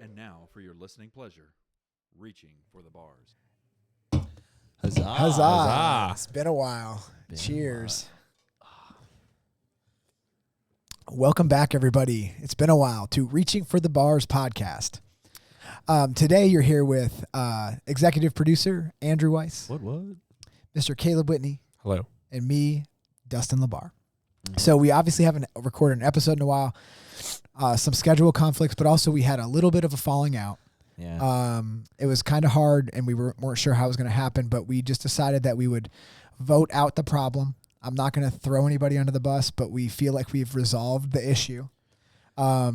And now, for your listening pleasure, reaching for the bars. Huzzah. Huzzah. Huzzah. It's been a while. Cheers. Welcome back, everybody. It's been a while to Reaching for the Bars podcast. Today, you're here with executive producer Andrew Weiss, What? Mr. Caleb Whitney, Hello. and me, Dustin LaBar. So we obviously haven't recorded an episode in a while. Some schedule conflicts, but also we had a little bit of a falling out. Yeah. It was kind of hard, and we weren't sure how it was going to happen, but we just decided that we would vote out the problem. I'm not going to throw anybody under the bus, but we feel like we've resolved the issue. I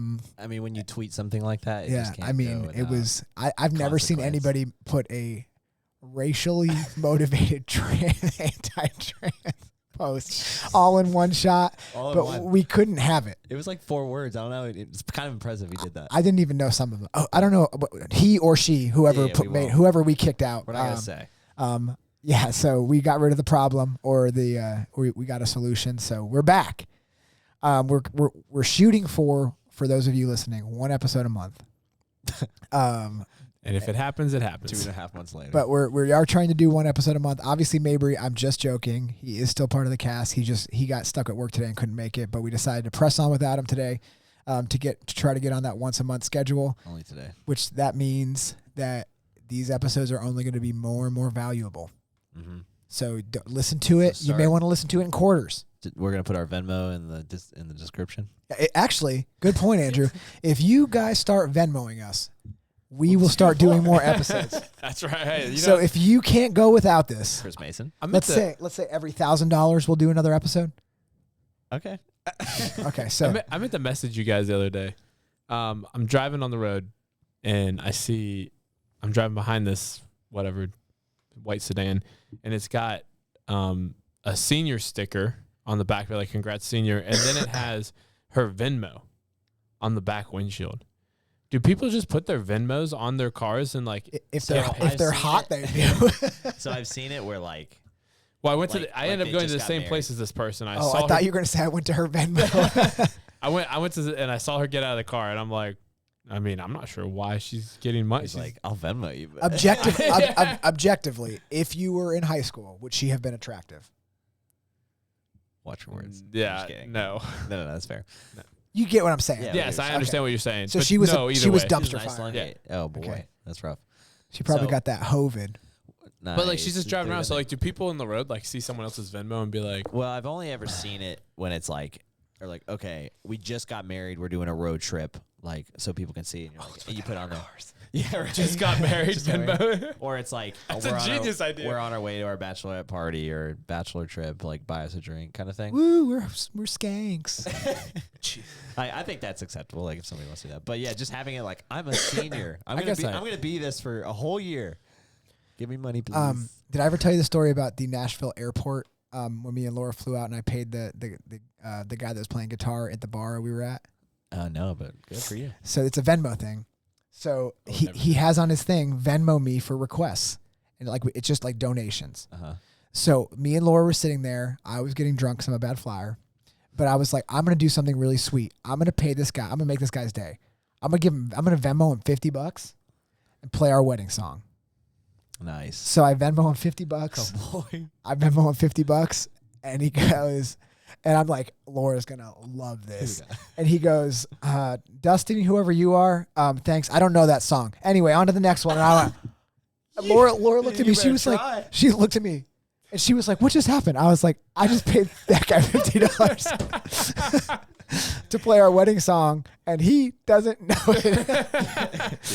mean, when you tweet something like that, it just can't go it was. I've never seen anybody put a racially motivated anti-trans post all in one shot, but we couldn't have it. It was like 4 words. I don't know. It's kind of impressive he did that. I didn't even know some of them. Oh, I don't know. He or she, whoever whoever we kicked out. We're not gonna say. Yeah, so we got rid of the problem, or we got a solution. So we're back. We're shooting for those of you listening, 1 episode a month. And if it happens, it happens. 2.5 months later. But we are trying to do 1 episode a month. Obviously, Mabry, I'm just joking. He is still part of the cast. He got stuck at work today and couldn't make it. But we decided to press on without him today, to try to get on that once a month schedule. Only today. Which that means that these episodes are only going to be more and more valuable. Mm-hmm. So listen to it. You may want to listen to it in quarters. We're gonna put our Venmo in the description. Actually, good point, Andrew. If you guys start Venmoing us, we will start doing more episodes. That's right. Hey, so if you can't go without this, Chris Mason. Let's say every $1,000 we'll do another episode. Okay. Okay. So I meant to message you guys the other day. I'm driving on the road, and I'm driving behind this white sedan, and it's got a senior sticker on the back, like "Congrats, senior," and then it has her Venmo on the back windshield. Do people just put their Venmos on their cars and like if they're hot, they do? So I've seen it where like. Well, I ended up going to the same place as this person. I thought you were going to say I went to her Venmo. I went to and I saw her get out of the car, and I'm like, I mean, I'm not sure why she's getting money. She's like, I'll Venmo you. Objectively, if you were in high school, would she have been attractive? Watch your words. Yeah. No, that's fair. No. You get what I'm saying. Yeah, yes, I understand what you're saying. So but she was dumpster nice fire. Yeah. Oh boy, okay. That's rough. She probably got that Hovid. Nice. But like she's just driving around. So like, do people in the road like see someone else's Venmo and be like? Well, I've only ever seen it when it's like, or like, okay, we just got married. We're doing a road trip, like so people can see. And you're like, and you put on there. Yeah, right. Just got married Venmo. Or it's like, that's a genius idea. We're on our way to our bachelorette party or bachelor trip, like buy us a drink kind of thing. Woo, we're skanks. I think that's acceptable, like if somebody wants to do that. But yeah, just having it like, I'm a senior. I'm gonna be this for a whole year. Give me money, please. Did I ever tell you the story about the Nashville airport when me and Laura flew out and I paid the guy that was playing guitar at the bar we were at? No, but good for you. So it's a Venmo thing. So he has on his thing Venmo me for requests, and like it's just like donations. So me and Laura were sitting there. I was getting drunk because I'm a bad flyer, but I was like, I'm gonna do something really sweet. I'm gonna pay this guy. I'm gonna make this guy's day. I'm gonna Venmo him $50 and play our wedding song. Nice. So I Venmo him $50. Oh boy. I Venmo him $50, and he goes. And I'm like, Laura's going to love this. And he goes, Dustin, whoever you are, thanks. I don't know that song. Anyway, on to the next one. And I went, Laura looked at me. She looked at me and she was like, what just happened? I was like, I just paid that guy $50 to play our wedding song. And he doesn't know it. Dude,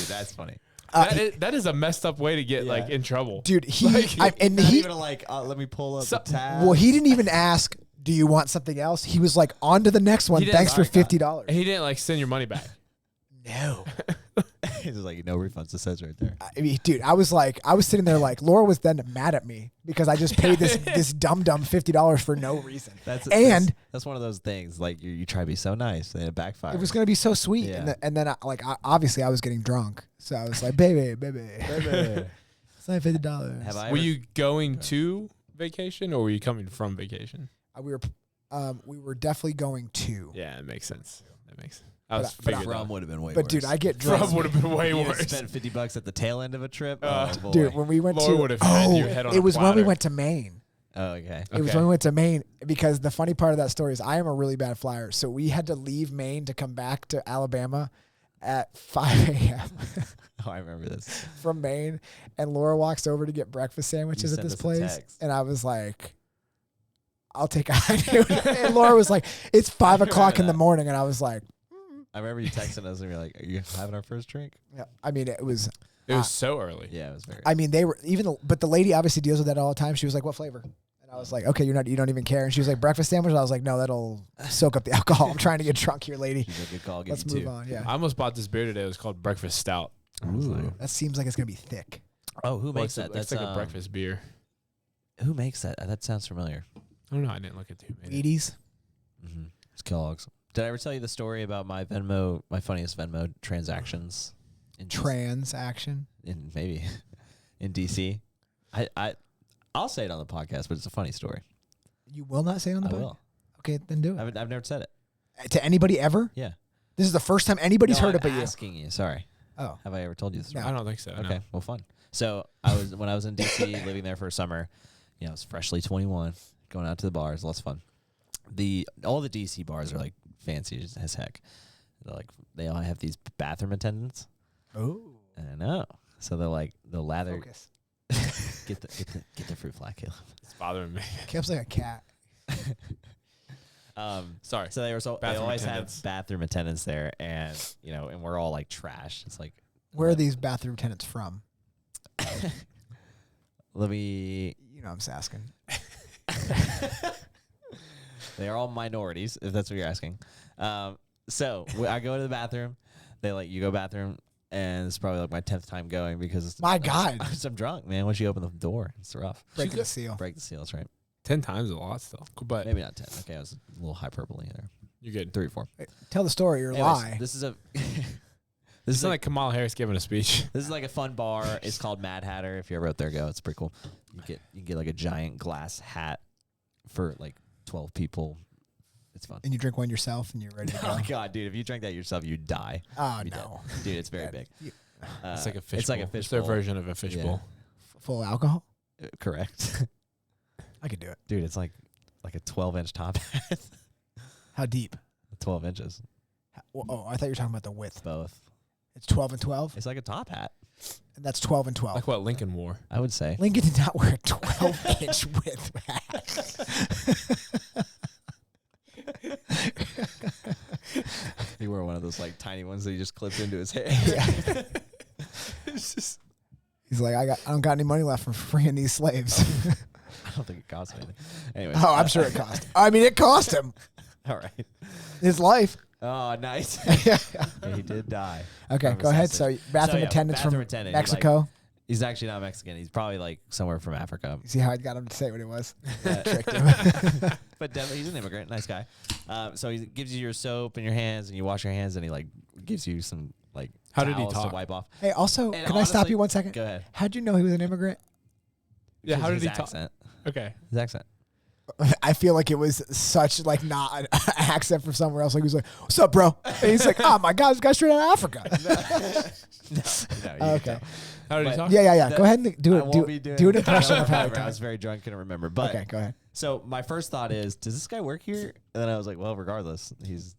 that's funny. That is a messed up way to get like in trouble, dude. Even like, let me pull up the tab. Well, he didn't even ask, "Do you want something else?" He was like, "On to the next one. Thanks for $50." He didn't like send your money back. No. He's like, no refunds. It says right there. I mean, dude, I was sitting there like, Laura was then mad at me because I just paid this dumb $50 for no reason. That's one of those things. Like you try to be so nice and it backfires. It was gonna be so sweet, and then obviously I was getting drunk, so I was like, baby, it's only $50. Were you going to vacation or were you coming from vacation? We were definitely going to. Yeah, it makes sense. From would have been way worse. But dude, I get drunk. From would have been way worse. Spent $50 at the tail end of a trip. Boy. Dude, when we went Laura would have had your head on it was a when we platter. went to Maine. Oh, okay. It was when we went to Maine, because the funny part of that story is I am a really bad flyer. So we had to leave Maine to come back to Alabama at 5 a.m. Oh, I remember this. from Maine. And Laura walks over to get breakfast sandwiches at this place. And I was like, I'll take a And Laura was like, it's 5 o'clock in the morning. And I was like, I remember you texting us and you're like, are you having our first drink? yeah. I mean, it was so early. Yeah, it was very. I mean, they were but the lady obviously deals with that all the time. She was like, what flavor? And I was like, okay, you don't even care. And she was like, breakfast sandwich. And I was like, no, that'll soak up the alcohol. I'm trying to get drunk here, lady. She's like, good call. Let's move on. Yeah. I almost bought this beer today. It was called Breakfast Stout. Ooh. That seems like it's going to be thick. Oh, who makes that? That's like a breakfast beer. Who makes that? That sounds familiar. I don't know. I didn't look at who made it. Wheaties. Mm-hmm. It's Kellogg's. Did I ever tell you the story about my funniest Venmo transactions? Transaction. Maybe in DC. I'll say it on the podcast, but it's a funny story. You will not say it on the podcast? I will. Okay, then do it. I've never said it. To anybody ever? Yeah. This is the first time anybody's heard it but you. I'm asking you. Sorry. Oh. Have I ever told you this story? I don't think so. Okay. No. Well, fun. So when I was in DC living there for a summer, I was freshly 21, going out to the bars, lots of fun. All the DC bars are like fancy as heck. They all have these bathroom attendants. Oh. I know. So they'll lather. Focus. get the fruit fly, Caleb. It's bothering me. Caleb's like a cat. Sorry. So they always have bathroom attendants there, and and we're all like trash. It's like, where are these bathroom attendants from? Let me. I'm just asking. They are all minorities, if that's what you're asking. So I go to the bathroom. They you go bathroom, and it's probably like my 10th time going because God, I'm drunk, man. Once you open the door, it's rough. Break the seal. Break the seal. That's right. 10 times a lot still, but maybe not 10. Okay, I was a little hyperbole there. You're good. 3 or 4. Tell the story or lie. This is a. This is like Kamala Harris giving a speech. This is like a fun bar. It's called Mad Hatter. If you ever out there, go. It's pretty cool. You can get like a giant glass hat for like 12 people. It's fun. And you drink one yourself and you're ready to go. Oh god, dude! If you drank that yourself, you'd die. Oh You'd no, dead. Dude, it's very big. It's like a fish. It's like a fish. It's their version of a fishbowl. Full of alcohol. Correct. I could do it, dude. It's like a 12-inch top hat. How deep? 12 inches. Oh, I thought you were talking about the width. Both. It's 12 and 12. It's like a top hat. And that's 12 and 12. Like what Lincoln wore. I would say. Lincoln did not wear a 12-inch width hat. He wore one of those like tiny ones that he just clipped into his hair. Yeah. He's like, I don't got any money left from freeing these slaves. I don't think it cost anything. Anyway. Oh, I'm sure it cost. I mean, it cost him. All right. His life. Oh, nice. Yeah, he did die. Okay, go ahead. So, bathroom attendants from Mexico. He's actually not Mexican. He's probably like somewhere from Africa. See how I got him to say what it was? Tricked him. But definitely, he's an immigrant. Nice guy. So he gives you your soap in your hands, and you wash your hands, and he like gives you some like how did he towels talk? to wipe off. Hey, also, can I stop you 1 second? Go ahead. How'd you know he was an immigrant? Yeah, how did his he talk? accent. Okay, his accent. I feel like it was such like not an accent from somewhere else. Like he was like, "What's up, bro?" And he's like, "Oh my god, this guy's straight out of Africa." No, okay. How did he talk? Yeah. Go ahead and do it. Do an impression of how he I talks. was very drunk, couldn't remember. But okay, go ahead. So my first thought is, does this guy work here? And then I was like, well, regardless, he's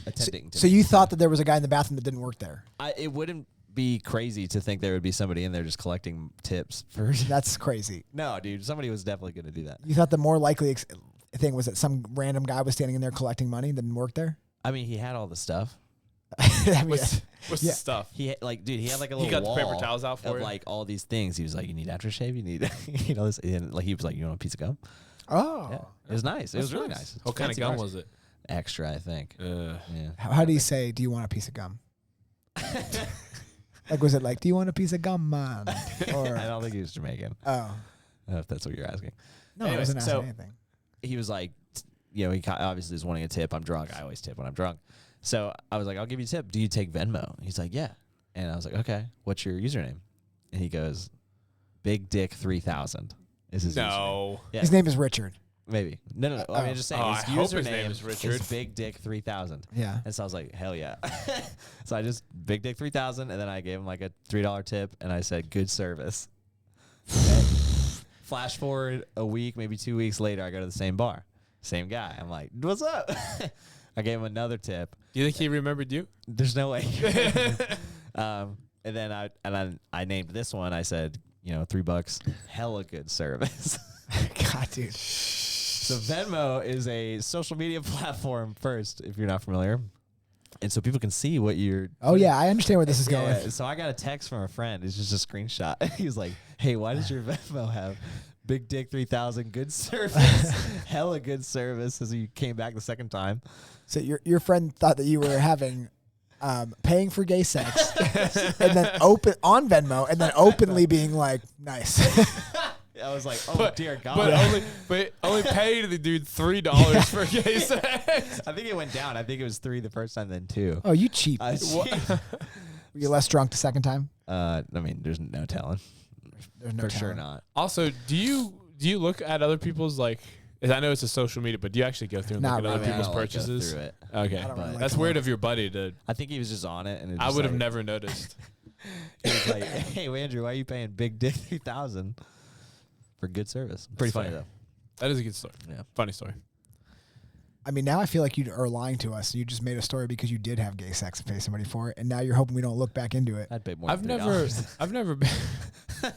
attending. So you thought that there was a guy in the bathroom that didn't work there? It wouldn't be crazy to think there would be somebody in there just collecting tips for. That's crazy. No, dude, somebody was definitely going to do that. You thought the more likely thing was that some random guy was standing in there collecting money that didn't work there? I mean, he had all the stuff. I mean, What's Yeah. the stuff? He had, like, dude, he had like a He little got the wall paper towels out for of you? like all these things. He was like, you need aftershave, you need, you know, this. And like he was like, you want a piece of gum? oh. Yeah, it was nice. It was really nice. What kind of gum was it? Extra, I think. Yeah. How do you say, do you want a piece of gum? Like, was it like, do you want a piece of gum, man? Or, I don't think he was Jamaican. oh. I don't know if that's what you're asking. No, Anyway, I wasn't asking so- anything. He was like, you know, he obviously was wanting a tip. I'm drunk. I always tip when I'm drunk. So I was like, I'll give you a tip. Do you take Venmo? He's like, yeah. And I was like, okay. What's your username? And he goes, Big Dick 3000 is his username. No. Yeah. His name is Richard. Maybe. No. I mean, I'm just saying. Oh, his I hope username his name is Richard. Big Dick 3000. Yeah. And so I was like, hell yeah. So I just Big Dick 3000, and then I gave him like a $3 tip, and I said, good service. Flash forward a week, maybe 2 weeks later, I go to the same bar. Same guy. I'm like, what's up? I gave him another tip. Do you think he remembered you? There's no way. And then I named this one. I said, you know, $3, hella good service. God, dude. So Venmo is a social media platform first, if you're not familiar. And so people can see what you're. Oh, yeah. I understand where this is going. Yeah, so I got a text from a friend. It's just a screenshot. He was like, hey, why does your Venmo have Big Dick 3000 good service? Hella good service as you came back the second time. So your friend thought that you were having paying for gay sex and then open on Venmo and then openly being like, nice. I was like, oh, dear God. But only paid the dude $3 for gay sex. I think it went down. I think it was 3 the first time, then 2. Oh, you cheap. I Were you less drunk the second time? I mean, there's no telling. There's no For sure telling. not. Also, do you look at other people's like? I know it's a social media, but do you actually go through and Not look at other really. people's I don't like go purchases? through it. Okay, I don't really like that's to weird look. of your buddy to. I think he was just on it. And it I just would have like- never noticed. He was like, hey, Andrew, why are you paying Big Dick 3000 for good service? Pretty funny, fair. though. That is a good story. Yeah. Funny story. I mean, now I feel like you are lying to us. You just made a story because you did have gay sex and pay somebody for it, and now you're hoping we don't look back into it. I'd pay more I've than never $3. been.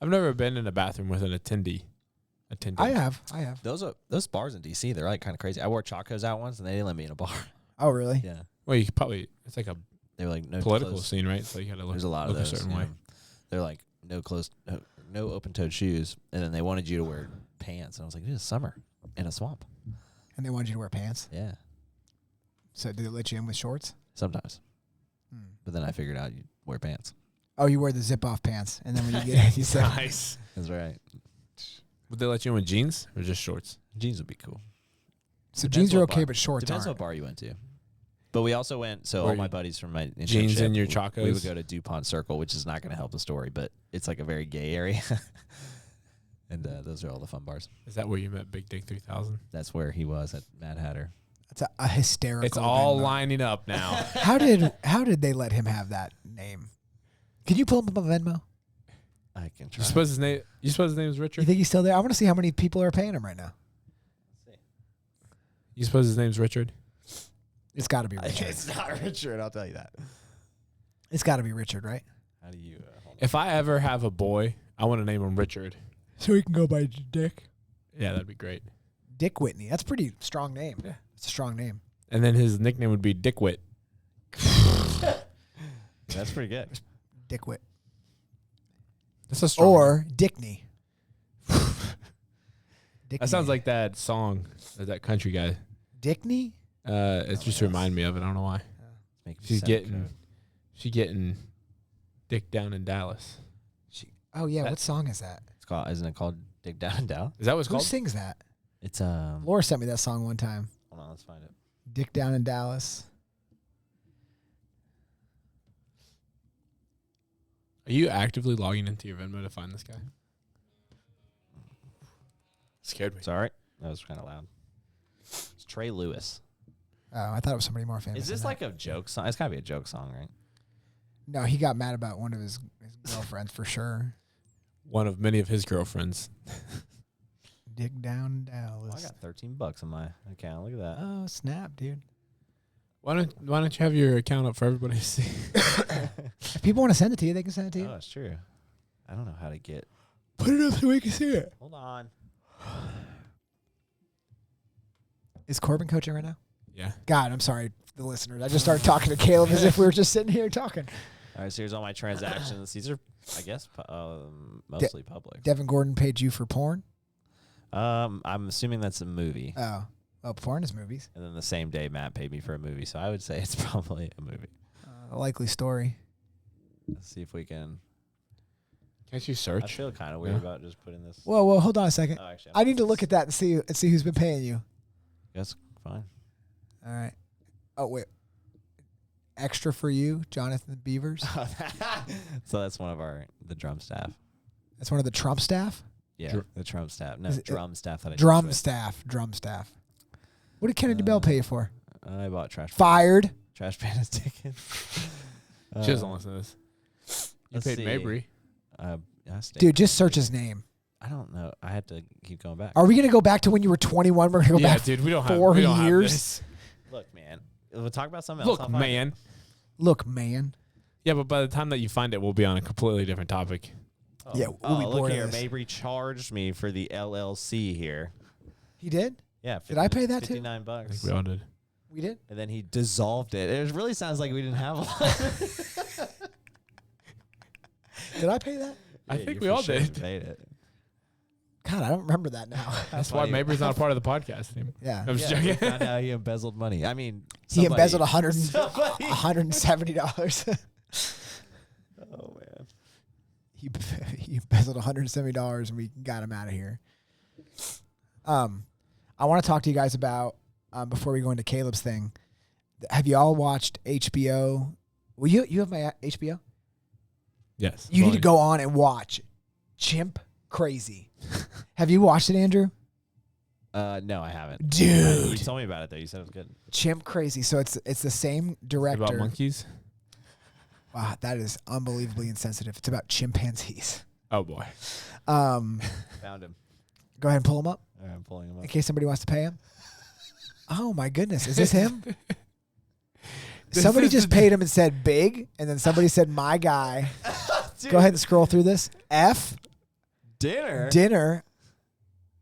I've never been in a bathroom with an attendee. I have. Those bars in DC, they're like kind of crazy. I wore Chacos out once, and they didn't let me in a bar. Oh, really? Yeah, Well, you could probably. It's like a they were like no political closed. scene, right? So you got to look. There's a lot of look those. a certain yeah. way. They're like no open-toed shoes, and then they wanted you to wear pants, and I was like, "Dude, it's summer in a swamp." And they wanted you to wear pants. Yeah, So did it let you in with shorts? sometimes. But then I figured out you wear pants. Oh, you wear the zip-off pants, and then when you get in, you say, Nice. That's right. Would they let you in with jeans or just shorts? Jeans would be cool. so Depends jeans are what okay, bar. but shorts Depends aren't. what bar you went to. But we also went. So Where all my you- buddies from my Jeans internship, in your We Chacos? would go to DuPont Circle, which is not going to help the story, but it's like a very gay area. And those are all the fun bars. Is that where you met Big Dick 3000? That's where he was at Mad Hatter. It's a hysterical. It's all Venmo. lining up now. How did they let him have that name? Can you pull him up on Venmo? I can try. You suppose his name? You suppose his name is You Richard? think he's still there? I want to see how many people are paying him right now. You suppose his name's Richard? It's got to be Richard. It's not Richard, I'll tell you that. It's got to be Richard, right? How do you hold on. If I ever have a boy, I want to name him Richard. So he can go by Dick. Yeah, that'd be great. Dick Whitney. That's a pretty strong name. Yeah. It's a strong name. And then his nickname would be Dickwit. That's pretty good. Dick Whit. That's a strong. Or Dickney. That sounds like that song, that country guy. Dickney? It just remind me of it. I don't know why. Make me She's sound getting dick down in Dallas. Oh, yeah. That- What song is that? It's called, isn't it called Dig Down and Down? Is that what it's Who called? sings that? It's Laura sent me that song one time. hold on, let's find it. Dick Down in Dallas. Are you actively logging into your Venmo to find this guy? Scared me. Sorry. That was kind of loud. It's Trey Lewis. Oh, I thought it was somebody more famous. Is this than like a joke song? It's got to be a joke song, right? that. No, he got mad about one of his girlfriends for sure. One of many of his girlfriends. Dick Down in Oh, I Dallas. got $13 on my account. Look at that. Oh, snap, dude. Why don't you have your account up for everybody to see? If people want to send it to you, they can send it to you. Oh, it's true. I don't know how to get. Put it up so we can see it. Hold on. Is Corbin coaching right now? Yeah. God, I'm sorry. the listeners. I just started talking to Caleb as if we were just sitting here talking. All right, so here's all my transactions. These are, I guess, mostly public. Devin Gordon paid you for porn? I'm assuming that's a movie. Oh, porn is movies. And then the same day, Matt paid me for a movie. So I would say it's probably a movie. A likely story. Let's see if we can. Can't you search? I feel kind of weird about just putting this. Whoa, hold on a second. Oh, actually, I need to look at that and see who's been paying you. That's fine. All right. Oh, wait. Extra for you, Jonathan Beavers. So that's one of the drum staff. That's one of the Trump staff? Yeah, the Trump staff. No, Is it- drum staff that I Drum just staff. What did Kennedy Bell pay you for? with. I bought Fired. Trash Panda's ticket. She doesn't listen to this. You let's paid see. Mabry. I stayed Dude, just search his name. I don't know. I had to keep going back. Are we going to go back to when you were 21? We're going to go Yeah, back dude, we don't 4 have years? this. Look, man. We'll talk about something else. Look, I'll find it. man. Look, man. Yeah, but by the time that you find it, we'll be on a completely different topic. Oh, Yeah, we'll be look bored of here. this. Mabry charged me for the LLC here. He did? Yeah. Did I pay that too? $59 I bucks. think we all did. We did? And then he dissolved it. It really sounds like we didn't have a lot. Did I pay that? I Yeah, think you we for all sure did. Paid it. God, I don't remember that now. That's why funny. Mabry's not a part of the podcast team. Yeah. I'm just Yeah, joking. we found out he embezzled money. I mean, He embezzled $170. Oh man. He embezzled $170 and we got him out of here. I want to talk to you guys about before we go into Caleb's thing. Have you all watched HBO? Well, you have my HBO. Yes. You need to go on and watch Chimp Crazy. Have you watched it, Andrew? No, I haven't. Dude. You told me about it though. You said it was good. Chimp Crazy. So it's the same director. About monkeys? Wow, that is unbelievably insensitive. It's about chimpanzees. Oh, boy. Found him. Go ahead and pull him up All right, I'm pulling him up. in case somebody wants to pay him. Oh my goodness, is this him? Somebody just paid him and said big, and then somebody said my guy. Go ahead and scroll through this. Dinner.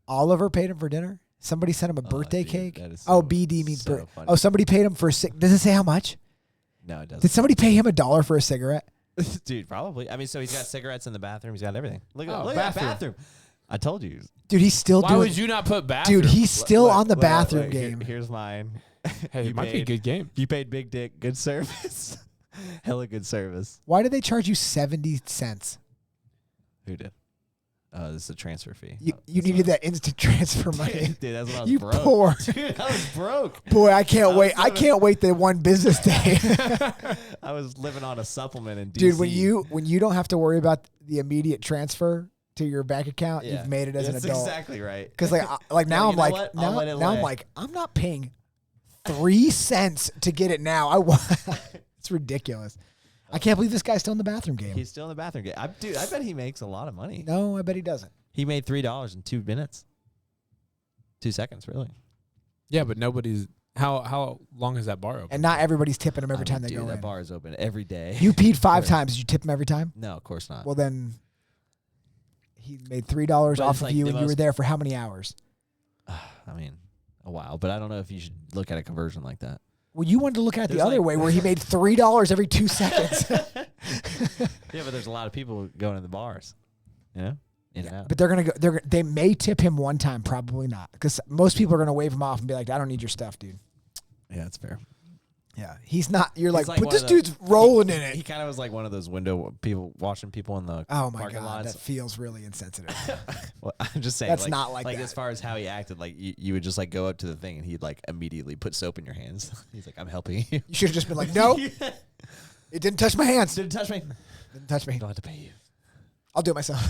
Oliver paid him for dinner. Somebody sent him a birthday dude, cake. that is Oh, so- BD means so birthday. funny. Oh, somebody paid him for Does it say how much? No, it doesn't. Did somebody pay him $1 for a cigarette? Dude, probably. I mean, so he's got cigarettes in the bathroom. He's got everything. Look at Oh, that bathroom. I told you. Dude, he's still Why doing. would you not put bathroom? Dude, he's still Look, on the look, bathroom look, game. Here's mine. Hey, You it might be a paid- good game. You paid Big Dick. Good service. Hella good service. Why did they charge you 70 cents? Who did? Oh, this is a transfer fee. You needed that instant transfer money. Dude, that's when I was You broke. poor. Dude, I was broke. Boy, I can't wait. I can't wait the one business day. I was living on a supplement in DC. Dude, when you don't have to worry about the immediate transfer to your bank account, Yeah. you've made it as an That's adult. exactly right. Because like now you I'm know like what? I'll let it now I'm lay. like I'm not paying 3 cents to get it now. It's ridiculous. I can't believe this guy's still in the bathroom game. He's still in the bathroom. Dude, I bet he makes a lot of money. No, I bet he doesn't. He made $3 in 2 minutes. 2 seconds, really. Yeah, but nobody's. How long is that bar open? And not everybody's tipping him every time they dude, go that in. bar is open every day. You peed 5 times. Did you tip him every time? No, of course not. Well, then he made $3 But off it's of like you, the and you were most- there for how many hours? I mean, a while, but I don't know if you should look at a conversion like that. Well, you wanted to look at it the There's other like- way, where he made $3 every 2 seconds. Yeah, but there's a lot of people going to the bars. You know? In and out. But they're gonna go. They may tip him one time, probably not, because most people are gonna wave him off and be like, "I don't need your stuff, dude." Yeah, that's fair. Yeah, he's not. You're He's like, like but one this of the- dude's rolling in He it. kind of was like one of those window people watching people in the Oh my parking god, lots. that feels really insensitive. Well, I'm just saying. That's not like that. as far as how he acted, like you would just like go up to the thing and he'd like immediately put soap in your hands. He's like, "I'm helping you." You should have just been like, "No, it didn't touch my hands. Didn't touch me. Didn't touch me. Don't have to pay you. I'll do it myself."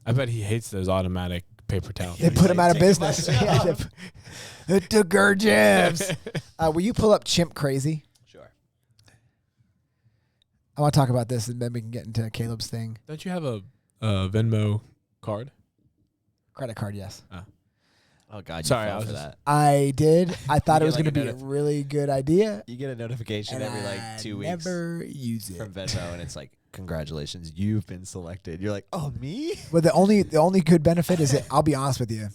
I bet he hates those automatic paper towels. They put him out of Take my business. job. It took our jabs. Will you pull up Chimp Crazy? Sure. I want to talk about this, and then we can get into Caleb's thing. Don't you have a Venmo card? Credit card, yes. Oh God, Sorry, you I fell was for just- that. I did. I thought You it was get, going to like, be a a really good idea. You get a notification And every like I 2 weeks never use it. from Venmo, and it's like, "Congratulations, you've been selected." You're like, "Oh, me?" But the only good benefit is that I'll be honest with you.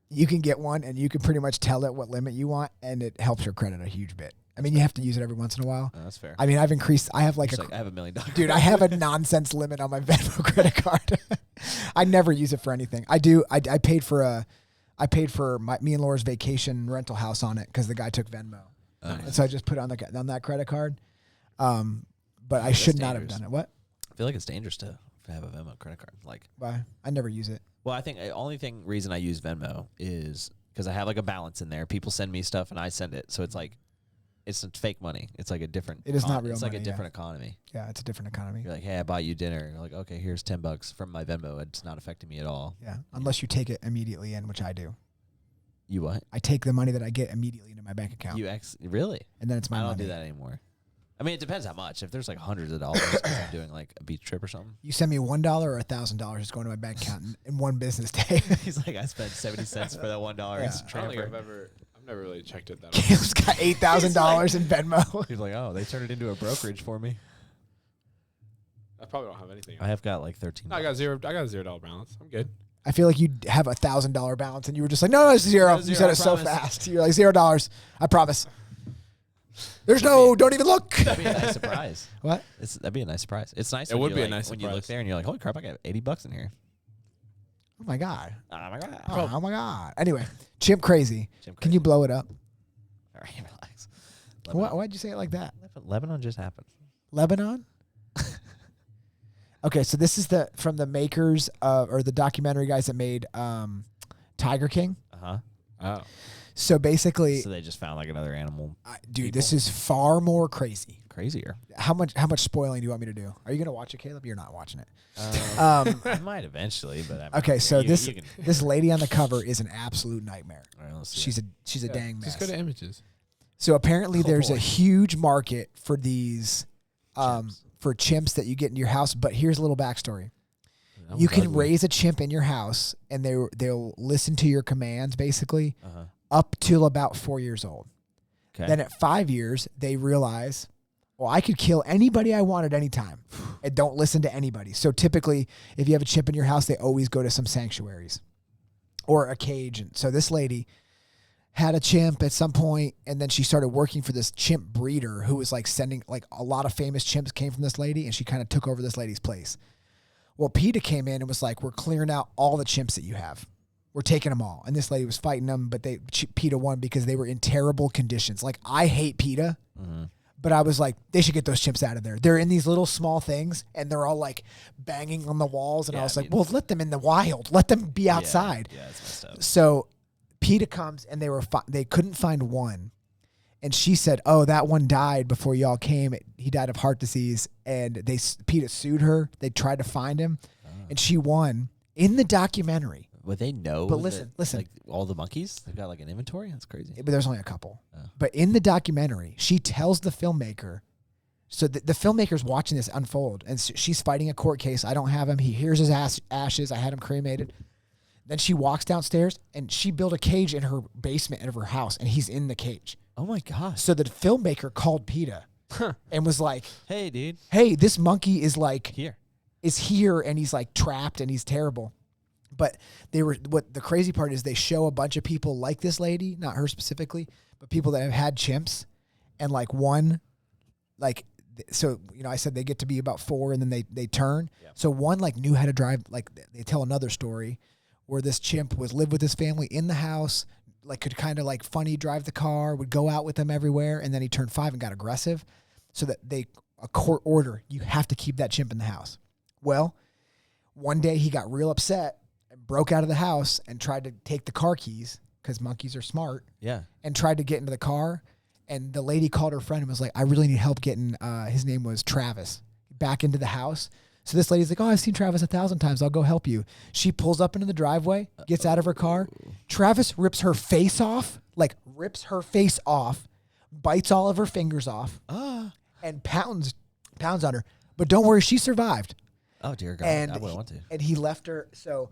you can get one and you can pretty much tell it what limit you want, and it helps your credit a huge bit. I mean, you have to use it every once in a while. Oh, that's fair. I mean, I've increased. I have like I have $1 million. dude. I have a nonsense limit on my Venmo credit card. I never use it for anything. I do. I paid for me and Laura's vacation rental house on it because the guy took Venmo, and so I just put it on that credit card. But I should not have done it. What? I feel like it's dangerous to have a Venmo credit card. Like, why? I never use it. well, I think the only reason I use Venmo is because I have like a balance in there. People send me stuff and I send it, so it's like it's fake money. It's like a different. It is not real It's like money, a different economy. Yeah, it's a different economy. You're like, hey, I bought you dinner. You're like, okay, here's $10 from my Venmo. It's not affecting me at all. Yeah, unless you take it immediately in, which I do. You what? I take the money that I get immediately into my bank account. Really? And then it's my money. I don't do that anymore. I mean, it depends how much. If there's like hundreds of dollars, if I'm doing like a beach trip or something. You send me $1 or $1,000 is going to my bank account in one business day. He's like, I spent 70 cents for that $1 Yeah. I don't think transfer. I've never really checked it that. Caleb's got $8,000 in Venmo. He's like, oh, they turned it into a brokerage for me. I probably don't have anything. I have got like 13. No, I got a $0 balance. I'm good. I feel like you'd have $1,000 balance, and you were just like, no, it's zero. No, You zero, said I it so promise. fast. You're like, $0. I promise. There's no, don't even look. That'd be a nice surprise. What? That'd be a nice surprise. It's nice. It when would you, be a like, nice when you look surprise. there and you're like, holy crap, I got $80 in here. Oh my God. Oh my god. Oh my God. Anyway, Chimp Crazy. Can you blow it up? All right, relax. Why'd you say it like that? Lebanon just happened. Lebanon? Okay, so this is from the makers or the documentary guys that made Tiger King. Uh-huh. Oh. So basically, So they just found like another animal. dude, this is far more crazy. Crazier. How much spoiling do you want me to do? Are you gonna watch it, Caleb? You're not watching it. I might eventually, but I mean, Okay, so you can, this lady on the cover is an absolute nightmare. all right, let's see She's a dang mess. Just go to images. So apparently, there's boy. a huge market for these Chimps. for chimps that you get in your house. But here's a little backstory. That You was can ugly. raise a chimp in your house, and they'll listen to your commands basically Uh-huh. up till about 4 years old. Okay. Then at 5 years, they realize, well, I could kill anybody I want at any time and don't listen to anybody. So typically, if you have a chimp in your house, they always go to some sanctuaries or a cage. And so this lady had a chimp at some point, and then she started working for this chimp breeder who was like sending, like a lot of famous chimps came from this lady, and she kind of took over this lady's place. Well, PETA came in and was like, we're clearing out all the chimps that you have. We're taking them all. And this lady was fighting them, but PETA won because they were in terrible conditions. Like, I hate PETA, but I was like, they should get those chimps out of there. They're in these little small things, and they're all like banging on the walls. And Yeah, I was I like, mean- well, let them in the wild. Let them be outside. Yeah, it's messed up. So PETA comes, and they couldn't find one. And she said, oh, that one died before y'all came. He died of heart disease. And PETA sued her. They tried to find him, and she won in the documentary. Would they know? But listen, like all the monkeys, they've got like an inventory. That's crazy. But there's only a couple. Oh. But in the documentary, she tells the filmmaker, so the filmmaker's watching this unfold, and she's fighting a court case. I don't have him. He hears his ashes. I had him cremated. Then she walks downstairs, and she built a cage in her basement of her house, and he's in the cage. Oh my gosh. So the filmmaker called PETA and was like, Hey, dude. hey, this monkey is here, and he's like trapped, and he's terrible. But what the crazy part is, they show a bunch of people like this lady, not her specifically, but people that have had chimps, and like one, like, so, you know, I said they get to be about 4 and then they turn. Yeah. So one like knew how to drive. Like, they tell another story where this chimp lived with his family in the house, like could kind of like funny drive the car, would go out with them everywhere. And then he turned 5 and got aggressive, so that a court order, you have to keep that chimp in the house. Well, one day he got real upset and broke out of the house and tried to take the car keys, because monkeys are smart, Yeah. and tried to get into the car. And the lady called her friend and was like, I really need help getting, his name was Travis, back into the house. So this lady's like, oh, I've seen Travis 1,000 times. I'll go help you. She pulls up into the driveway, gets out of her car. Travis rips her face off, bites all of her fingers off, and pounds on her. But don't worry, she survived. Oh dear God. And I wouldn't want to. And he left her. So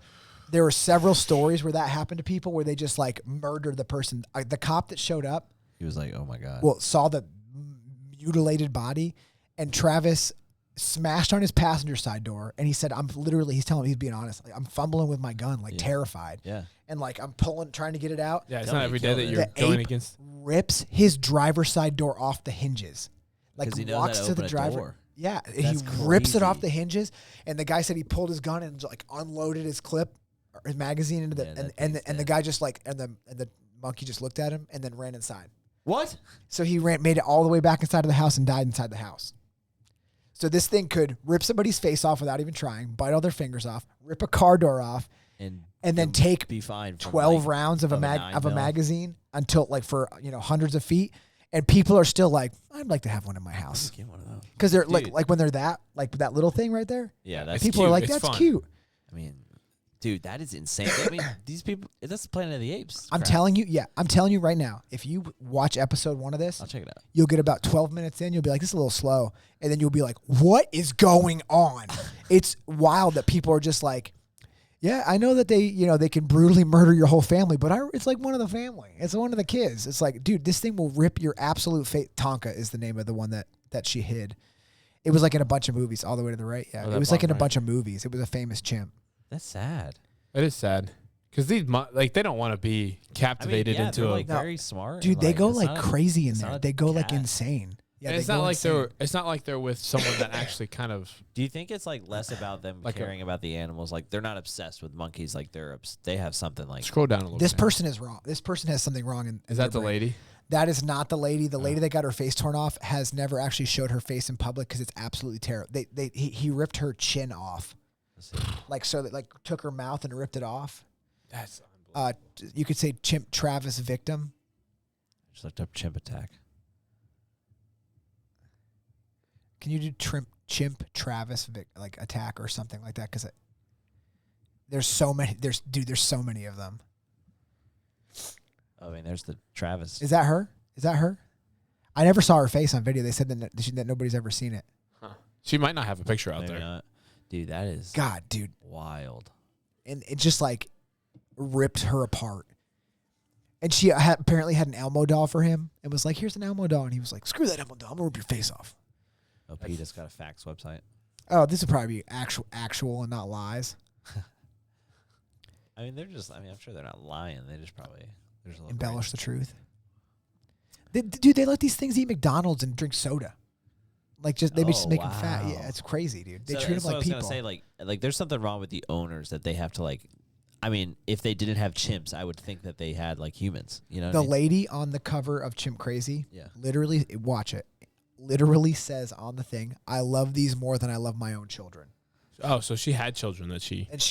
there were several stories where that happened to people, where they just like murdered the person. The cop that showed up, He was like, oh my God. saw the mutilated body, and Travis smashed on his passenger side door, and he said, he's telling me, he's being honest, like, I'm fumbling with my gun, like terrified. Yeah. And like I'm trying to get it out. Yeah, it's Tell not me every he day killed that it. you're The going ape against. rips his driver's side door off the hinges. Like 'Cause he knows walks how to to the open a driver. door. Yeah, That's he rips it off crazy. the hinges, and the guy said he pulled his gun and like unloaded his clip, or his magazine into the Yeah, that and thing's the dead. guy just like and the monkey just looked at him and then ran inside. What? So he made it all the way back inside of the house and died inside the house. So this thing could rip somebody's face off without even trying, bite all their fingers off, rip a car door off, and then take be fine. 12 rounds of a 9mm. magazine until like for hundreds of feet, and people are still like, I'd like to have one in my house Get one of those. because they're Dude. like when they're that little thing right there. Yeah, It's People are cute. like, It's that's fun. cute. I mean, dude, that is insane. I mean, these people. That's Planet of the Apes. I'm crap. telling you right now. If you watch episode 1 of this, I'll check it out. you'll get about 12 minutes in. You'll be like, this is a little slow. And then you'll be like, what is going on? It's wild that people are just like, yeah, I know that they can brutally murder your whole family, but it's like one of the family. It's one of the kids. It's like, dude, this thing will rip your absolute fate. Tonka is the name of the one that she hid. It was like in a bunch of movies all the way to the right. Yeah, Oh, it that was like in a bottom right. bunch of movies. It was a famous chimp. That's sad. It is sad because these like they don't want to be I mean, captivated yeah, into they're a. like very smart. Dude, and, they go it's like not a- crazy in it's there. not a They go like cat. insane. Yeah, and they it's go not like insane. they're. It's not like they're with someone that actually kind of. Do you think it's like less about them Like a- caring about the animals? Like they're not obsessed with monkeys. Like they have something like. Scroll down a little. This bit. person is wrong. This person has something wrong. Is that the lady? That is not the lady. The lady that got her face torn off has never actually showed her face in public because it's absolutely terrible. He ripped her chin off, Let's see. like so that like took her mouth and ripped it off. That's. You could say chimp Travis victim. Just looked up chimp attack. Can you do chimp Travis like attack or something like that? Because there's so many. There's so many of them. Oh, I mean, there's the Travis. Is that her? Is that her? I never saw her face on video. They said that nobody's ever seen it. Huh. She might not have a picture out Maybe there. not. Dude, that is God, dude, wild. and it just like ripped her apart. And she apparently had an Elmo doll for him and was like, "Here's an Elmo doll," and he was like, "Screw that Elmo doll! I'm gonna rip your face off." Oh, Peter's got a facts website. Oh, this would probably be actual and not lies. I mean, I'm sure they're not lying. They just probably there's a little Embellish the truth. Dude, they let these things eat McDonald's and drink soda. Like they just make them fat. wow. Yeah, it's crazy, dude. They So treat that's them what like I people. was gonna say, like there's something wrong with the owners that they have to like. I mean, if they didn't have chimps, I would think that they had like humans. You know, what The I mean? lady on the cover of Chimp Crazy, Yeah. literally, watch it. Literally says on the thing, "I love these more than I love my own children." Oh, so she had children that she. And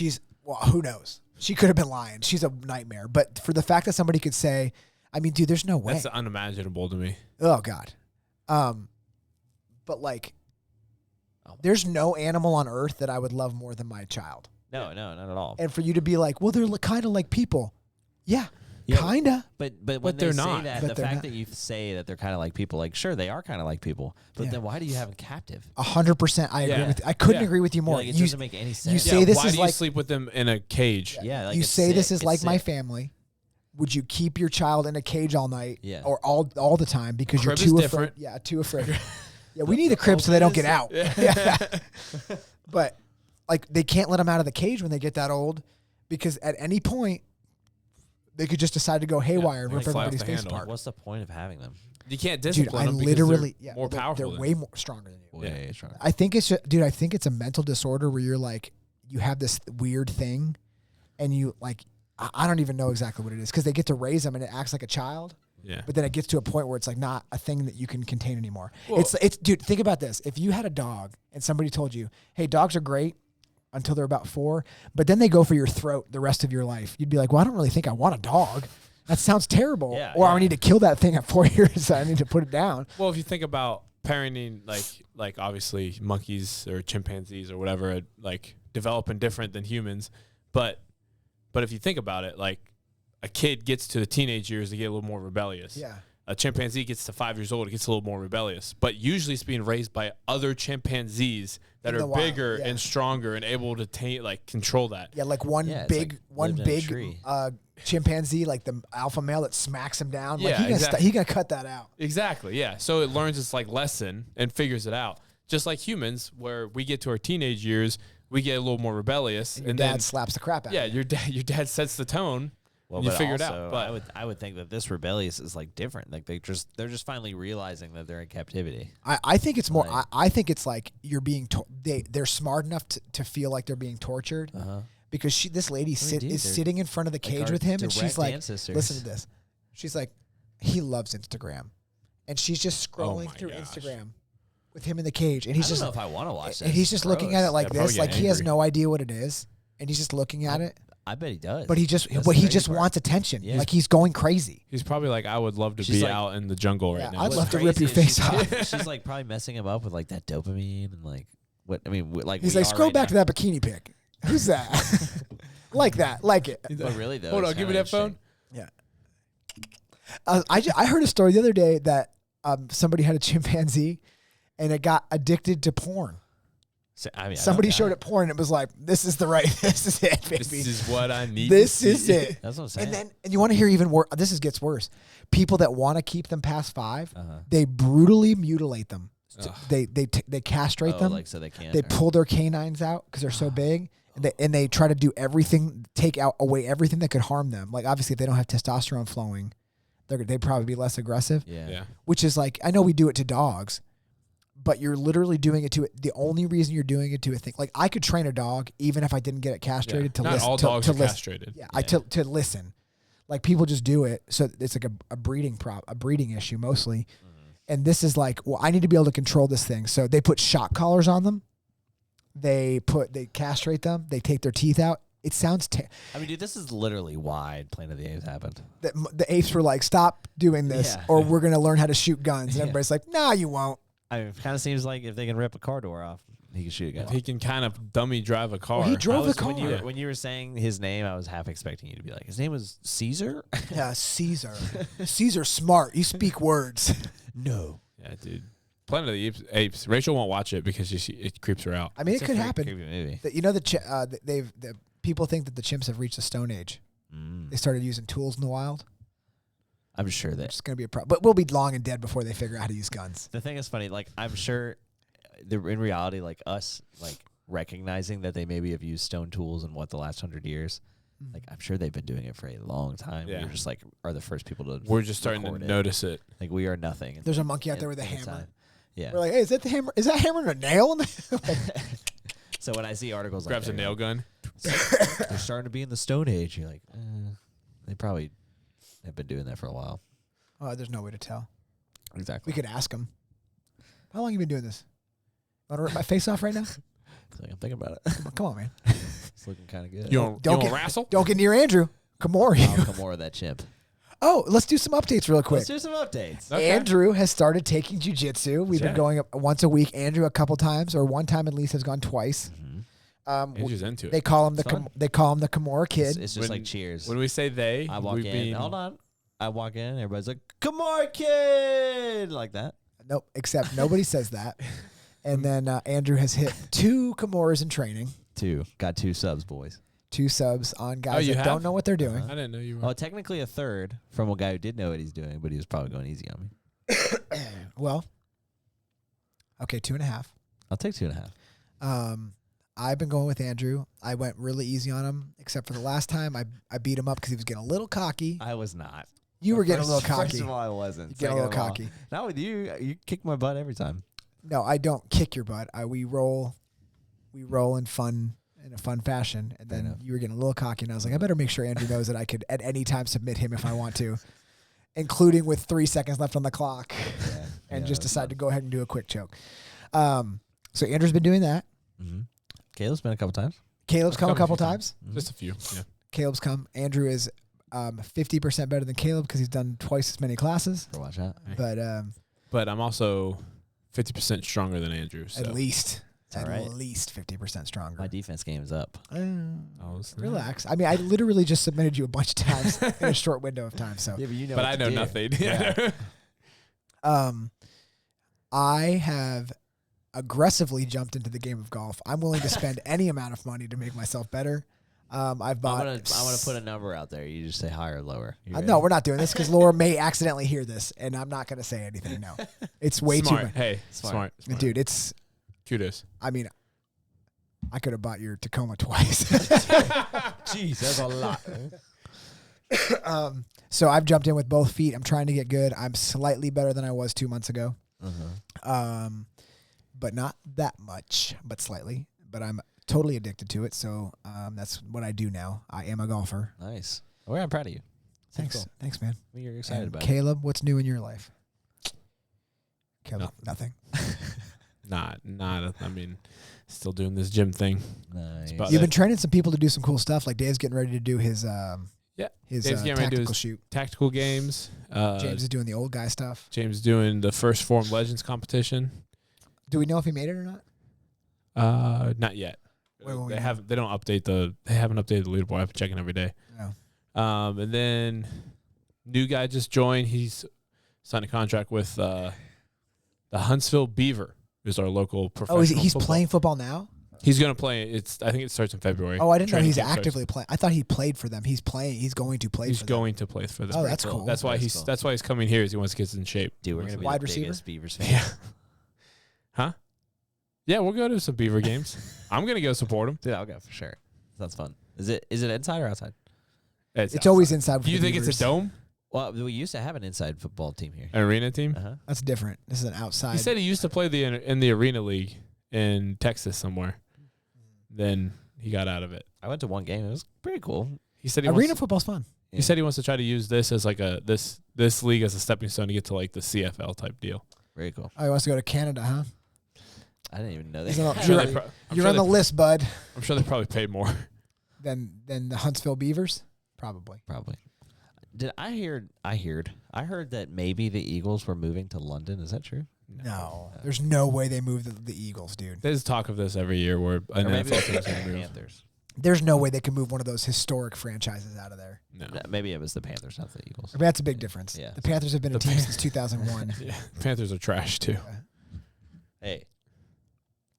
who knows? She could have been lying. She's a nightmare. But for the fact that somebody could say, I mean, dude, there's no way. That's unimaginable to me. Oh God. But like, Oh. there's no animal on earth that I would love more than my child. No, not at all. And for you to be like, well, they're kind of like people. Yeah, Yeah, kinda. But when they're they say not. that, But the they're fact not. that you say that they're kind of like people, like sure they are kind of like people, but Yeah. then why do you have them captive? 100%. I agree Yeah. with. I couldn't Yeah. agree with you more. Like, it You doesn't make any sense. say this why is do you like- sleep with them in a cage? Yeah, like you it's say this sick. is It's like my sick. family. Would you keep your child in a cage all night? Yeah. Or all the time because Crib you're is too different. afraid? Yeah, too afraid. Yeah, we need the crib so they don't get out. Yeah. But like they can't let them out of the cage when they get that old because at any point they could just decide to go haywire and they'll rip fly off everybody's the face handle. apart. What's the point of having them? You can't Dude, discipline I them because literally they're more powerful. They're than way you. more stronger than you. Way stronger. I think it's just, dude. I think it's a mental disorder where you're like you have this weird thing, and you like I don't even know exactly what it is because they get to raise them and it acts like a child. Yeah. But then it gets to a point where it's like not a thing that you can contain anymore. Well- It's dude, think about this. If you had a dog and somebody told you, "Hey, dogs are great until they're about 4, but then they go for your throat the rest of your life." You'd be like, "Well, I don't really think I want a dog. That sounds terrible." Yeah, or yeah. I need to kill that thing at 4 years. I need to put it down. Well, if you think about parenting, like obviously monkeys or chimpanzees or whatever, like developing different than humans, but if you think about it, like a kid gets to the teenage years to get a little more rebellious. Yeah. A chimpanzee gets to 5 years old, it gets a little more rebellious. But usually it's being raised by other chimpanzees that In the are wild, bigger yeah. and stronger and able to control that. Yeah, like one Yeah, it's big like lived in a tree. chimpanzee, like the alpha male that smacks him down. Like Yeah, exactly. he gonna cut that out. Exactly, yeah. So it learns its like lesson and figures it out. just like humans, where we get to our teenage years, we get a little more rebellious, And your dad slaps the crap out yeah, of you. your dad sets the tone. Well, and you but figure it also, out. But I would think that this rebellious is like different. Like they're just finally realizing that they're in captivity. I think it's more. Like- I think it's like you're being. They're smart enough to feel like they're being tortured because this lady is they're sitting in front of the cage our with him, and she's direct like, ancestors. listen to this. She's like, he loves Instagram, and she's just scrolling my through gosh. Instagram with him in the cage, and he's I just don't know if I want to watch this. and he's just looking at it like Yeah, probably this, get like he has angry. no idea what it is, and he's just looking at it. I bet he does. But he just That's but the he crazy just part. wants attention. Yeah. Like he's going crazy. he's probably like, I would love to She's be like- out in the jungle Yeah, right now. I'd What's love to rip crazy your is face off. She's like probably messing him up with like that dopamine and like what I mean. Like He's we like, are scroll right back now. to that bikini pic. Who's that? Like that, like it. But really though, Hold it's on, give me kinda that phone. interesting. Yeah. I heard a story the other day that somebody had a chimpanzee, and it got addicted to porn. So, I mean, Somebody I showed it porn, and it was like, this is this is it, baby. This is what I need. This to is see. it. That's what I'm saying. And you want to hear even worse? This gets worse. People that want to keep them past 5, Uh-huh. they brutally mutilate them. Ugh. They castrate Oh, them. like so they can't. They or- pull their canines out because they're so big, and they try to do everything, take out away everything that could harm them. Like obviously, if they don't have testosterone flowing, they'd probably be less aggressive. Yeah. Yeah. Which is like, I know we do it to dogs, but you're literally doing it to it. The only reason you're doing it to a thing, like I could train a dog even if I didn't get it castrated to Not listen. all to, dogs to are listen. castrated. Yeah, to listen. Like people just do it, so it's like a breeding issue mostly. And this is like, well, I need to be able to control this thing. So they put shock collars on them. They castrate them. They take their teeth out. It sounds. I mean, dude, this is literally why Planet of the Apes happened. The apes were like, stop doing this, Yeah. or we're gonna learn how to shoot guns. And Yeah. everybody's like, nah, you won't. I mean, it kind of seems like if they can rip a car door off, he can shoot a gun. He can kind of dummy drive a car. Well, he drove I was- the car. When you were saying his name, I was half expecting you to be like, his name was Caesar? Yeah, Caesar. Caesar's smart. You speak words. No. Yeah, dude. Planet of the Apes. Rachel won't watch it because it creeps her out. I mean, it could happen. Movie. You know, the people think that the chimps have reached the Stone Age. They started using tools in the wild. I'm sure that. It's going to be a problem. But we'll be long and dead before they figure out how to use guns. The thing is funny. Like, I'm sure in reality, like us, like recognizing that they maybe have used stone tools in the last 100 years. Like, I'm sure they've been doing it for a long time. Yeah. We're just like, are the first people to. We're just starting to record it. notice it. Like, we are nothing. There's a monkey out in- there with a in hammer. time. Yeah. We're like, hey, is that the hammer? Is that hammer and a nail in there? So when I see articles Grabs a like nail gun. they're starting to be in the Stone Age, you're like, they probably have been doing that for a while. Oh, there's no way to tell. Exactly. We could ask them. How long have you been doing this? Want to rip my face off right now? Like, I'm thinking about it. Come on, man. It's looking kind of good. You want Don't to get- wrestle? Don't get near Andrew. Come on. I'll come more of that chimp. Oh, let's do some updates real quick. Let's do some updates. Okay. Andrew has started taking jujitsu. We've been Yeah. going up once a week. Andrew a couple times, or one time at least has gone twice. Andrew's into They it. call him It's fun. they call him the Kimura It's, kid. it's just like cheers. When we say they, I walk we in. mean Hold on. I walk in. Everybody's like, "Come on, kid!" Like that. Nope, except nobody says that. And then Andrew has hit 2 Kimuras in training, 2. Got 2 subs, boys. 2 subs on guys you that have? don't know what they're doing. I didn't know you were. Well, technically a 3rd from a guy who did know what he's doing, but he was probably going easy on me. Well, okay, 2.5. I'll take 2.5. I've been going with Andrew. I went really easy on him, except for the last time I beat him up because he was getting a little cocky. I was not. You were getting a little First cocky. of all, I wasn't. You get a little Second of all, cocky. Not with you. You kick my butt every time. No, I don't kick your butt. We roll in a fun fashion, and I know. then you were getting a little cocky, and I was like, I better make sure Andrew knows that I could at any time submit him if I want to, including with 3 seconds left on the clock, and just decide to go ahead and do a quick choke. So Andrew's been doing that. Mm-hmm. Caleb's been a couple times. Caleb's come a couple few times. Just a few. Yeah. Caleb's come. Andrew is 50% better than Caleb because he's done twice as many classes. For watch out. But But I'm also 50% stronger than Andrew. So. at least all right. 50% stronger. My defense game is up. Oh, snap. Relax. I mean, I literally just submitted you a bunch of times in a short window of time. So Yeah, but you know. But what I to know do. nothing. Yeah. I have aggressively jumped into the game of golf. I'm willing to spend any amount of money to make myself better. I've bought. I'm gonna put a number out there. You just say higher or lower. You No, we're not doing this because Laura may accidentally hear this, and I'm not going to say anything. No, it's way Smart. too much. Hey, Smart. smart. Dude, it's Kudos. I mean, I could have bought your Tacoma twice. Jeez, that's a lot. So I've jumped in with both feet. I'm trying to get good. I'm slightly better than I was 2 months ago. But not that much, but slightly. But I'm totally addicted to it. So that's what I do now. I am a golfer. Nice. Well, I'm proud of you. Thanks. Cool. Thanks, man. You're excited And about it. Caleb, what's new in your life? Caleb, nothing. Not. I mean, still doing this gym thing. Nice. about You've it. been training some people to do some cool stuff. Like Dave's getting ready to do his Dave's getting ready to do tactical his shoot. Tactical games. James is doing the old guy stuff. James doing the first Form Legends competition. Do we know if he made it or not? Not yet. Wait, when we They know? haven't. They don't update the. They haven't updated the leaderboard. I've been checking every day. No. And then new guy just joined. He's signed a contract with the Huntsville Beaver, who's our local professional. Oh, he's football. playing football now? He's gonna play. I think it starts in February. Oh, I didn't know Training he's camp starts. actively playing. I thought he played for them. He's playing. He's going to play He's for them. going to play for them. Oh, that's cool. That's why That's cool. That's why he's coming here. Is he wants to get in shape. Dude, we're going to be Wide the receiver? biggest Beavers fans. Yeah. Huh? Yeah, we'll go to some Beaver games. I'm gonna go support him. Dude, I'll go for sure. Sounds fun. Is it inside or outside? It's always inside. Do you think it's a dome? Well, we used to have an inside football team here. An arena team? Uh-huh. That's different. This is an outside. He said he used to play in the arena league in Texas somewhere. Then he got out of it. I went to one game. It was pretty cool. He said Arena football's fun. He said he wants to try to use this as like this league as a stepping stone to get to like the CFL type deal. Very cool. Oh, he wants to go to Canada, huh? I didn't even know He's that. on- I'm sure You're- they pro- I'm You're sure on the they- list, bud. I'm sure they probably paid more. Than the Huntsville Beavers, probably. Probably. I heard that maybe the Eagles were moving to London. Is that true? No, there's no way they moved the Eagles, dude. There's talk of this every year where an Or maybe NFL it team's was the going to move. Panthers. There's no way they can move one of those historic franchises out of there. No. No, maybe it was the Panthers, not the Eagles. I mean, that's a big difference. Yeah. The Panthers have been a The team Pan- since 2001. Yeah. Panthers are trash too. Hey.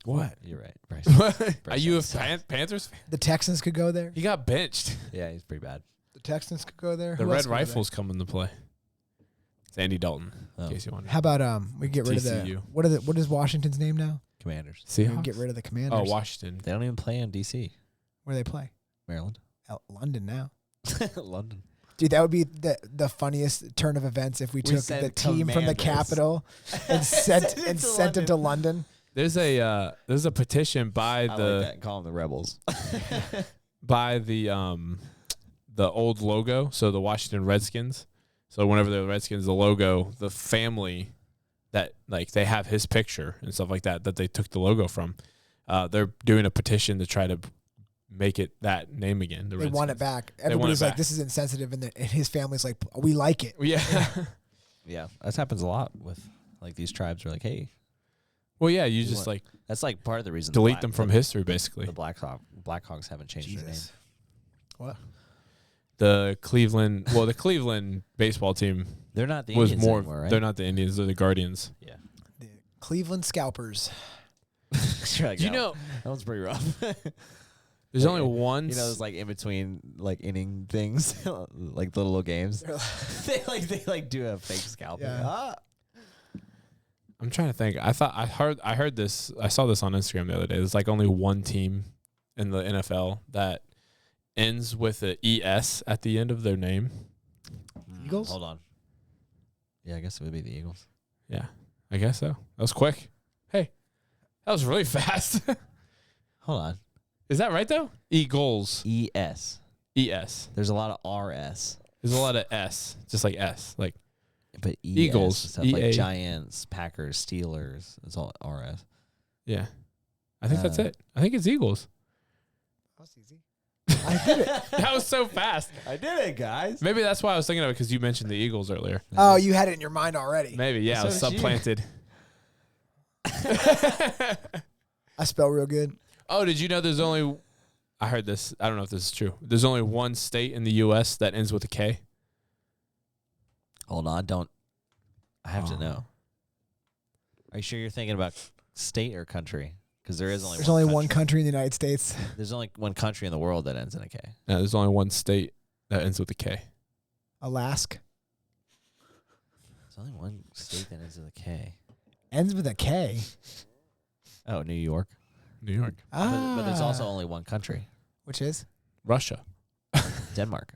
What? You're right. Bryce. Are you a Panthers fan? The Texans could go there. He got benched. Yeah, he's pretty bad. The Texans could go there. The Who Red else could go there? Rifles come into play. It's Andy Dalton, Oh. in case you wonder. How about we get rid of the TCU. what is Washington's name now? Commanders. We Seahawks? get rid of the Commanders. Oh, Washington. They don't even play in D.C., Where they play? Maryland. London now. London. Dude, that would be the funniest turn of events if we took the sent team from the Commanders. capital and sent it to sent it to London. There's a petition by I like the that. Call them the Rebels. by the old logo, so the Washington Redskins. So whenever the Redskins, the logo, the family that like they have his picture and stuff like that they took the logo from. They're doing a petition to try to make it that name again. The They want it Redskins. back. want Everybody's it like, back. this is insensitive, and his family's like, we like it. Yeah. Yeah, that happens a lot with like these tribes are like, hey, Well, yeah, you We just want- like that's like part of the reason delete them from history, basically. The Blackhawks haven't changed their name. Jesus. What? The Cleveland baseball team They're not the was Indians more. anymore, right? They're not the Indians. They're the Guardians. Yeah. The Cleveland Scalpers. You're like, Do you "No, know? that one's pretty rough. There's Like, only one. You know, those like in between like inning things, like the little games. they do a fake scalp. Yeah. Ah. I'm trying to think. I heard this. I saw this on Instagram the other day. There's like only one team in the NFL that ends with a ES at the end of their name. Eagles? Hold on. Yeah, I guess it would be the Eagles. Yeah, I guess so. That was quick. Hey, that was really fast. Hold on. Is that right though? Eagles. ES. ES. There's a lot of RS, There's a lot of S, just like S. Like but ES Eagles, stuff EA. like Giants, Packers, Steelers. It's all RS. yeah, I think that's Uh, it. I think it's Eagles. That was easy. I did it. That was so fast. I did it, guys. Maybe that's why I was thinking of it because you mentioned the Eagles earlier. Oh, you had it in your mind already. Maybe, yeah, it was So did you. supplanted. I spell real good. Oh, did you know there's only, I heard this, I don't know if this is true. There's only one state in the U.S. that ends with a K. Hold on, don't. I have to Oh. know. Are you sure you're thinking about state or country? Because there is only There's only one country in the United States. There's only one country in the world that ends in a K. No, there's only one state that ends with a K. Alaska. There's only one state that ends with a K. Ends with a K. Oh, New York. New York. But there's also only one country, which is? Russia. Denmark.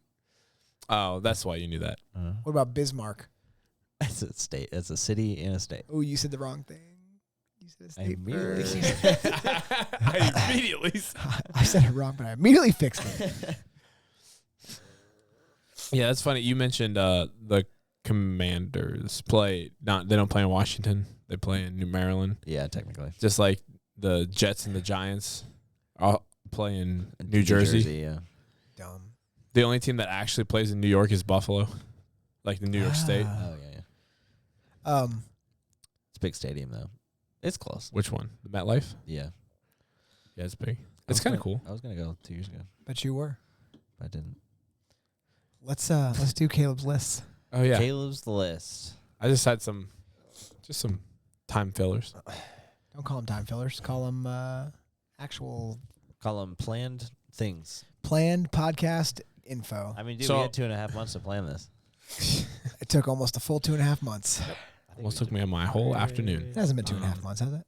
Oh, that's why you knew that. What about Bismarck? It's a state. It's a city in a state. Oh, you said the wrong thing. You said a state immediately- first. I immediately. I said it wrong, but I immediately fixed it. Yeah, that's funny. You mentioned the Commanders play. They don't play in Washington. They play in New Maryland. Yeah, technically. Just like the Jets and the Giants all play in New Jersey. Yeah. Dumb. The only team that actually plays in New York is Buffalo, like the New York State. Oh yeah. It's a big stadium though. It's close. Which one? The MetLife? Yeah. Yeah, it's big. It's kind of cool. I was gonna go 2 years ago, Bet you were. but I didn't. Let's do Caleb's list. Oh yeah. Caleb's the list. I just had some time fillers. Don't call them time fillers. Call them actual Call them planned things. planned podcast info. I mean, dude, So- we had 2.5 months to plan this. It took almost a full 2.5 months. Almost took me my whole afternoon. It hasn't been 2.5 months, has it?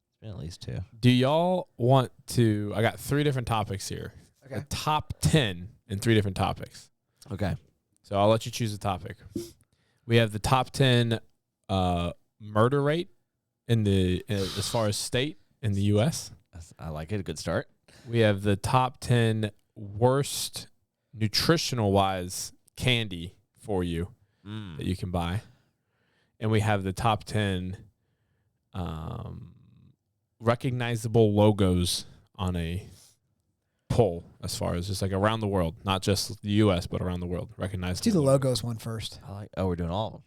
It's been at least 2. Do y'all want to? I got 3 different topics here. Okay. The top 10 in 3 different topics. Okay. So I'll let you choose a topic. We have the top 10 murder rate in the as far as state in the U.S. I like it. A good start. We have the top 10 worst nutritional wise candy for you that you can buy. And we have the top 10 recognizable logos on a poll as far as just like around the world, not just the U.S., but around the world. Recognizable. Let's do the logos one first. I like. Oh, we're doing all of them.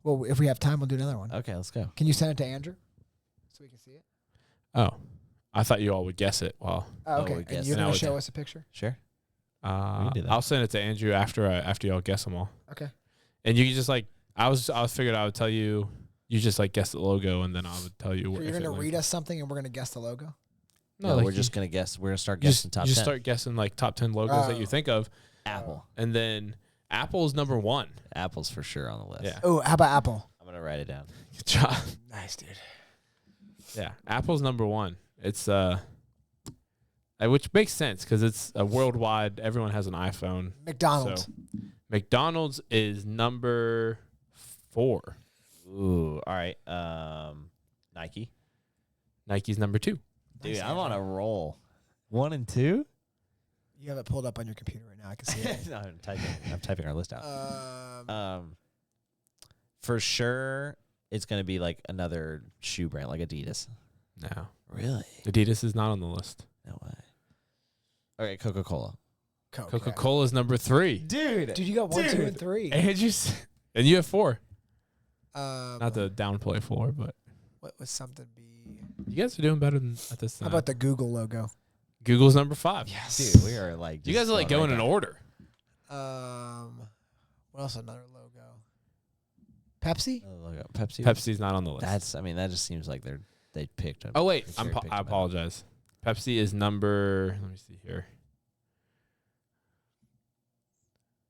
Well, if we have time, we'll do another one. Okay, let's go. Can you send it to Andrew so we can see it? Oh, I thought you all would guess it. Well, Oh, okay. we And guess you're it. going Now to we show can. us a picture? Sure. can do that. I'll send it to Andrew after y'all guess them all. Okay. And you can just like I figured I would tell you. You just like guess the logo, and then I would tell you. So if you're going to it, like- read us something, and we're going to guess the logo? No, like we're just gonna guess. We're gonna start you guessing top 10. start guessing like top 10 logos that you Oh. think of, Apple. and then Apple's number 1. Apple's for sure on the list. Yeah. Oh, how about Apple? I'm gonna write it down. Good job. Nice, dude. Yeah, Apple's number 1. It's which makes sense because it's a worldwide. Everyone has an iPhone. McDonald's. So McDonald's is number 4. Ooh. All right. Nike. Nike's number 2. Dude, Nice, I'm on a Andrew. roll. 1 and 2. You have it pulled up on your computer right now. I can see it. No, I'm typing our list out. For sure, it's gonna be like another shoe brand, like Adidas. No, Really? Adidas is not on the list. No way. Okay, Coca-Cola. Coke, Coca-Cola is number 3. Dude. Yeah. Dude, you got 1, 2, and 3. And you have 4. Not to downplay 4, but What would something be? you guys are doing better than at this. How about the Google logo? Google's number 5? Yes. Dude, we are like. You guys are like going in order. What else? Another logo. Pepsi? Pepsi. Pepsi's not on the list. That just seems like they picked them. Oh wait, They cherry-picked I them out. apologize. Pepsi is number. Let me see here.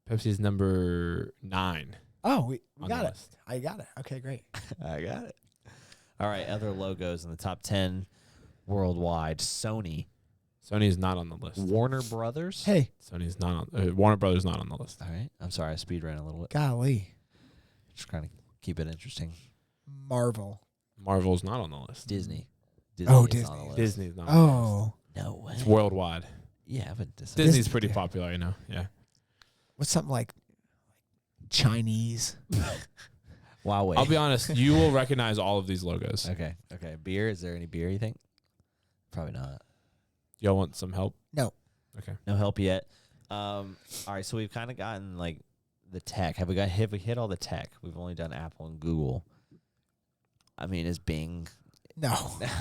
Pepsi is number 9 Oh, we on got the it. list. I got it. Okay, great. I got it. All right, other logos in the top 10 worldwide. Sony, Sony is not on the list. Warner Brothers. Hey, Sony's not on. Warner Brothers not on the list. All right. I'm sorry, I speed ran a little bit. golly. Just trying to keep it interesting. Marvel. Marvel's not on the list. Disney. Oh, is on the Disney. list. Disney's not. On the list. Oh, No way. It's worldwide. Yeah, but Disney. Disney's Disney, pretty yeah. popular, I know. Yeah. what's something like Chinese? Huawei. I'll be honest. You will recognize all of these logos. Okay. Beer. Is there any beer you think? Probably not. Y'all want some help? No. Okay. No help yet. All right, so we've kind of gotten like the tech. Have we hit all the tech? We've only done Apple and Google. I mean, is Bing? No.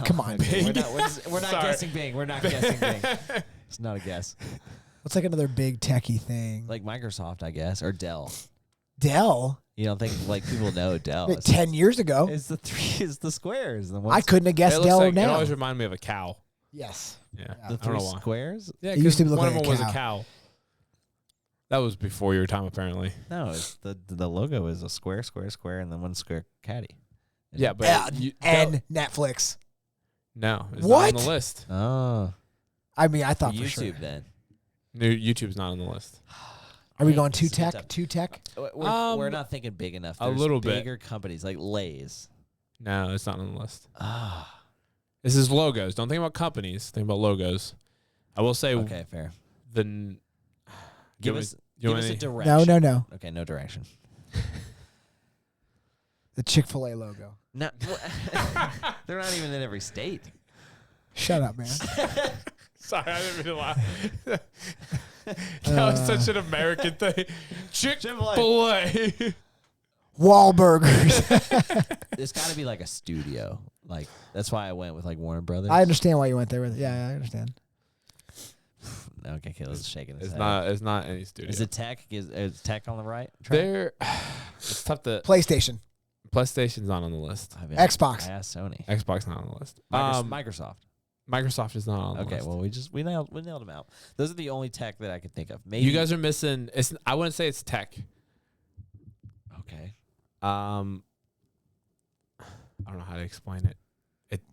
Come on, We're Bing. not Sorry. guessing Bing. We're not guessing Bing. It's not a guess. What's like another big techie thing? Like Microsoft, I guess, or Dell. Dell? You don't think like people know Dell? 10 years ago. It's the three. It's the squares. The I couldn't have guessed It looks Dell like, It now. always reminded me of a cow. Yes. Yeah. Yeah. The I don't three know why. squares. Yeah, It used to be 'cause looking one of like them a was a cow. cow. That was before your time, apparently. No, it's the logo is a square, and then one square caddy. Yeah, but Yeah, you, and Netflix. No, it's What? not on the list. Oh, I mean, I thought for YouTube sure. then. No, YouTube's not on the list. Are we Dang, going this too is tech? tough. Too tech? We're not thinking big enough. A There's little bit. bigger companies like Lay's. No, it's not on the list. Ah, This is logos. Don't think about companies. Think about logos. I will say okay, fair. the. Give you us want a any- direction. No. Okay, no direction. The Chick-fil-A logo. No, they're not even in every state. Shut up, man. Sorry, I didn't mean to laugh. That was such an American thing. Chick-fil-A. Wahlburgers. There's got to be like a studio. Like that's why I went with like Warner Brothers. I understand why you went there with it. Yeah, I understand. Okay, Caleb's shaking his It's head. not. It's not any studio. Is it tech? Is tech on the right? track? There. It's tough to. PlayStation, PlayStation's not on the list. I mean, Xbox. I asked Sony. Xbox not on the list. Microsoft. Microsoft is not on the Okay, list. well we nailed them out. Those are the only tech that I could think of. Maybe You guys are missing. It's. I wouldn't say it's tech. okay. I don't know how to explain it.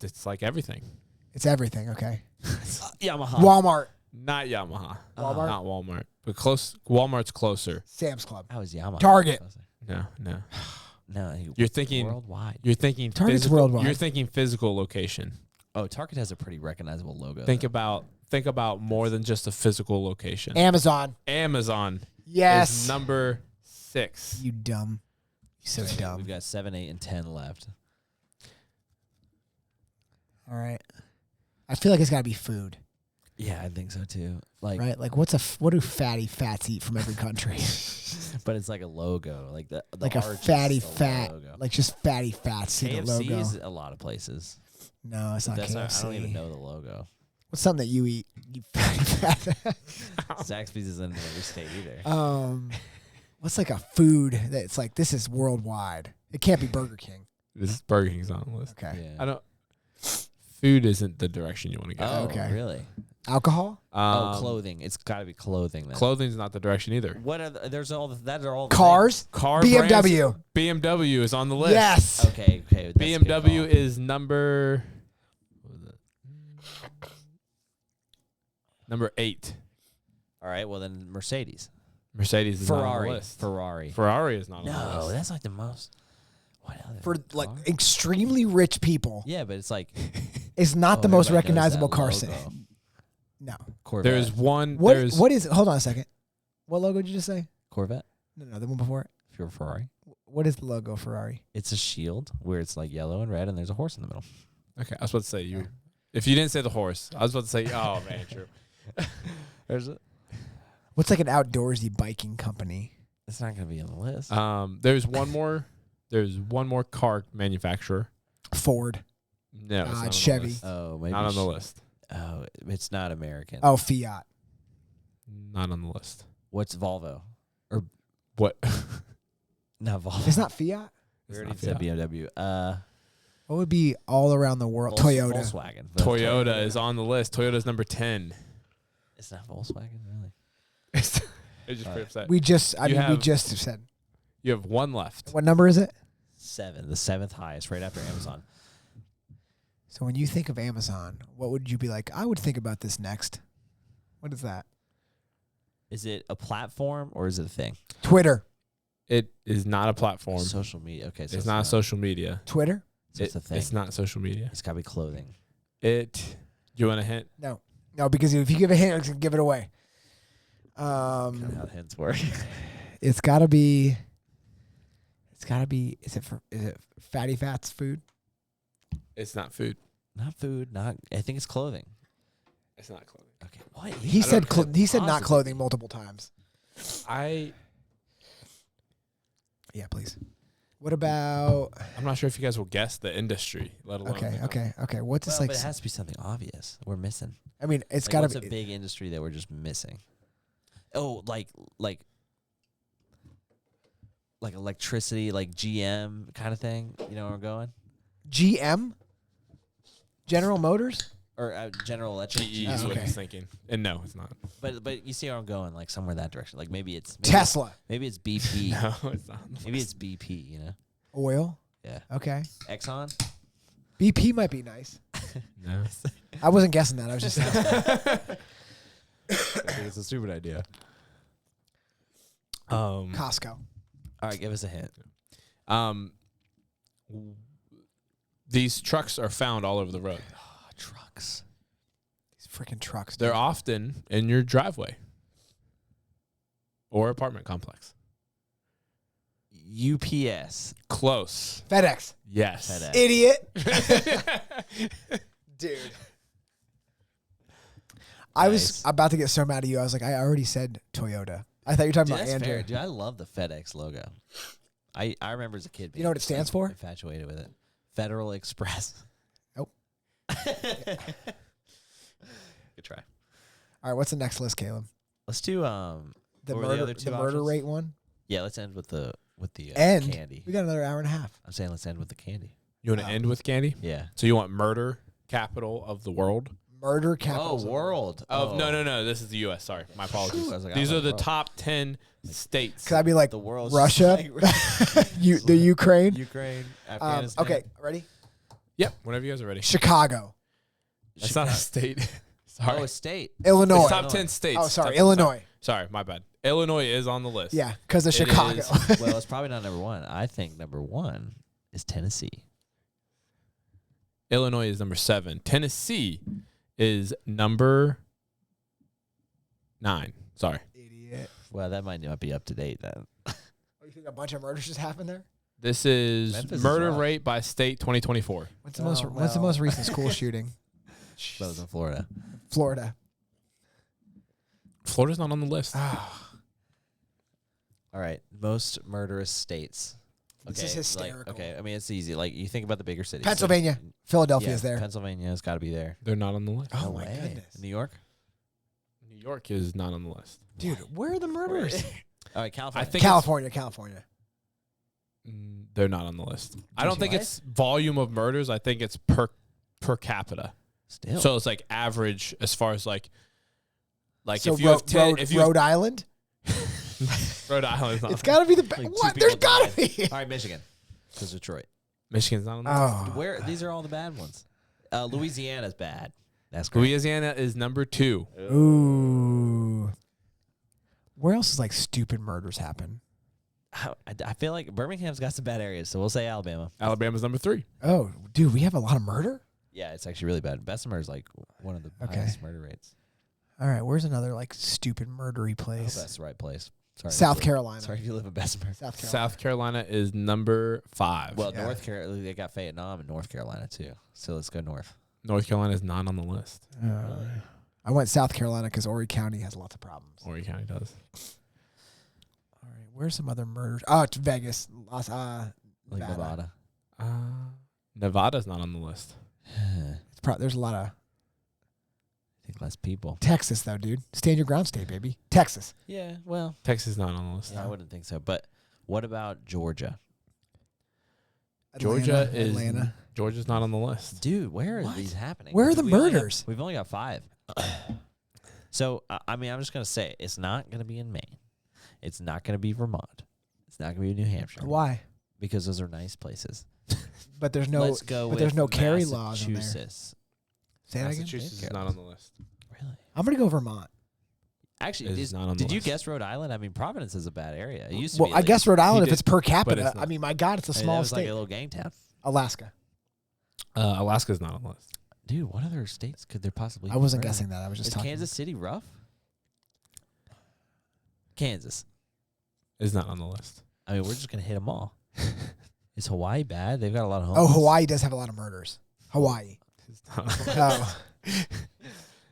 It's like everything. It's everything. Okay. Yamaha. Walmart, Not Yamaha. Walmart? Not Walmart. But close. Walmart's closer. Sam's Club, That was Yamaha. Target. No. No, You're thinking. worldwide. You're thinking. Target's physical, worldwide. You're thinking physical location. Oh, Target has a pretty recognizable logo. Think though. about more than just a physical location. Amazon. Amazon Yes. is number 6. You dumb. You so We've dumb. got 7, 8, and 10 left. All right. I feel like it's got to be food, Yeah, I think so too. Like, right? Like, what do fatty fats eat from every country? but it's like a logo, like the Like a arch is fatty the fat, logo. like just fatty fats. See the KFC logo? is a lot of places. No, it's not That's not, KFC. I don't even know the logo. What's something that you eat? You fatty fat. Zaxby's isn't in every state either. What's like a food that's like this is worldwide? It can't be Burger King. This is Burger King's on the list. Okay. Yeah. I don't. Food isn't the direction you want to go. Oh, Okay. really? Alcohol? Clothing. It's got to be clothing then. Clothing's not the direction either. What are there's all the, that are all the Cars? Car BMW. brands, BMW is on the list. Yes. things. Okay. That's a good BMW call. is number. What was it? Number 8. All right. Well, then Mercedes. Mercedes is not on the Ferrari. list. Ferrari. Ferrari is not on the No, list. that's like the most. What other For like car? extremely rich people, Yeah, but it's like it's not the oh, most everybody knows recognizable that car. logo. No. Corvette. There's one. What? There's What is? Hold on a second. What logo did you just say? Corvette. No, the one before it. If you're a Ferrari, What is the logo of Ferrari? it's a shield where it's like yellow and red, and there's a horse in the middle. Okay, I was about to say you. If you didn't say the horse, I was about to say. Oh man, true. There's a. What's like an outdoorsy biking company? It's not gonna be on the list. There's one more. There's one more car manufacturer. Ford. No, it's not on the Chevy. list. Oh, maybe Not on the sh- list. Oh, it's not American. Oh, Fiat. Not on the list. What's Volvo? What? Not Volvo. It's not Fiat. We It's already not said Fiat. BMW. What would be all around the world? Toyota. Volkswagen. Toyota is on the list. Toyota's number 10. It's not Volkswagen, really. It's just pretty upset. We just. I You mean, we have- just said. You have one left. What number is it? 7, the 7th highest, right after Amazon. So when you think of Amazon, what would you be like? I would think about this next. What is that? Is it a platform or is it a thing? Twitter. It is not a platform. Social media. Okay, so it's not social media. Twitter? So it's a thing. It's not social media. It's got to be clothing. It. You want a hint? No, because if you give a hint, it's gonna give it away. Kind of how hints work. It's gotta be. Is it fatty fats food? It's not food. Not food. Not. I think it's clothing. It's not clothing. Okay. What? He I said don't- he said not Possibly. clothing multiple times. Yeah, please. What about? I'm not sure if you guys will guess the industry, let alone. Okay. What's this Well, like? but it has to be something obvious. We're missing. I mean, it's Like, gotta what's be. a big industry that we're just missing? Oh, like electricity, like GM kind of thing. You know where I'm going? GM. General Motors. Or General Electric. GE Oh, is what okay. he's thinking. And no, it's not. But you see where I'm going? Like somewhere that direction. Like maybe it's Tesla. Maybe it's BP. No, it's not. Maybe it's BP. You know? Oil. Yeah. Okay. Exxon. BP might be nice. No. I wasn't guessing that. I was just asking. I think it's a stupid idea. Costco. All right, give us a hint. These trucks are found all over the road. Oh, trucks. These freaking trucks. They're dude. often in your driveway or apartment complex. UPS. Close. FedEx. Yes. FedEx. Idiot. Dude. I was Nice. about to get so mad at you. I was like, I already said Toyota. I thought you were talking Dude, about that's Andrew. fair. Dude, I love the FedEx logo. I remember as a kid. You know what it stands for? Infatuated with it. Federal Express. Nope. Good try. All right, what's the next list, Caleb? Let's do The what were the other two murder options? rate one. Yeah, let's end with the And candy. we got another hour and a half. I'm saying let's end with the candy. You want to end with candy? Yeah. So you want murder capital of the world? Murder capital. World. No. This is the U.S. Sorry, my apologies. Phew, I was like, These I are was the like, top 10 states. Could I be like The world's Russia? The Ukraine. Ukraine, Afghanistan. Okay, ready? Yep. Whenever you guys are ready. Chicago, That's not a state. Sorry. Oh, a state. Illinois. It's top 10 states. Oh, sorry, Top- Illinois. Sorry, my bad. Illinois is on the list. Yeah, because of It Chicago. is. Well, it's probably not number one. I think number one is Tennessee. Illinois is number 7. Tennessee is number 9. Sorry. Idiot. Well, that might not be up to date then. Oh, you think a bunch of murders just happened there? This is Memphis is murder rough. rate by state 2024. What's the most? Oh, What's the well. most recent school shooting? That was in Florida. Florida. Florida's not on the list. Ah, All right, most murderous states. This is hysterical. Okay, I mean it's easy. Like you think about the bigger cities. Pennsylvania, Philadelphia is there. Pennsylvania has got to be there. They're not on the list. Oh No my way. goodness, New York. New York is not on the list. dude, where are the murderers? All right, California. I think California. they're not on the list. I don't think What? it's volume of murders. I think it's per capita. Still. So it's like average as far as like So if you have 10, if you have, Rhode Island, Rhode Island's not. it's got to be the Like, what? two There's people got to died. be. All right, Michigan. Because Detroit. Michigan's not on the list. Oh, Where these are all the bad ones. Louisiana's bad. That's great. Louisiana is number 2. ooh. Where else is like stupid murders happen? I feel like Birmingham's got some bad areas, so we'll say Alabama. Alabama's number 3. Oh, dude, we have a lot of murder. Yeah, it's actually really bad. Bessemer is like one of the Okay. highest murder rates. All right, where's another like stupid murdery I hope place? that's the right place. Sorry, South if you live- Carolina. Sorry if you live in Bessemer. South Carolina. South Carolina is number 5. Well, Yeah. North Carolina, they got Vietnam and North Carolina too. So let's go north. North Carolina is not on the list. I went South Carolina because Horry County has lots of problems. Horry County does. All right, where's some other murders? Oh, it's Vegas. Like Nevada. Nevada. Nevada's not on the list. It's there's a lot of I think less people. Texas though, dude. Stand your ground state, baby. Texas. Yeah, well, Texas is not on the list. I wouldn't think so. But what about Georgia? Georgia is Atlanta. Georgia's not on the list. Dude, where are What? these happening? Where are the We only have- murders? We've only got 5. So, I mean, I'm just going to say it's not going to be in Maine. It's not going to be Vermont. It's not going to be New Hampshire. Why? Because those are nice places. But there's no. Let's go but with there's no carry laws in there. Massachusetts. Say that again. Massachusetts is not on the list. Really? I'm gonna go Vermont. Actually, It is not on the did you list. guess Rhode Island? I mean, Providence is a bad area. It used to Well, be. I like, guess Rhode Island if did, it's per but capita. it's not. I mean, my God, it's a I mean, small that was state. like a little gang town. Alaska. Alaska's not on the list. Dude, what other states could there possibly be? I wasn't murder? guessing that. I was just Is talking. Kansas City rough? Kansas. Is not on the list. I mean, we're just going to hit them all. Is Hawaii bad? They've got a lot of homes. Oh, Hawaii does have a lot of murders. Hawaii. It's not on the list. Oh,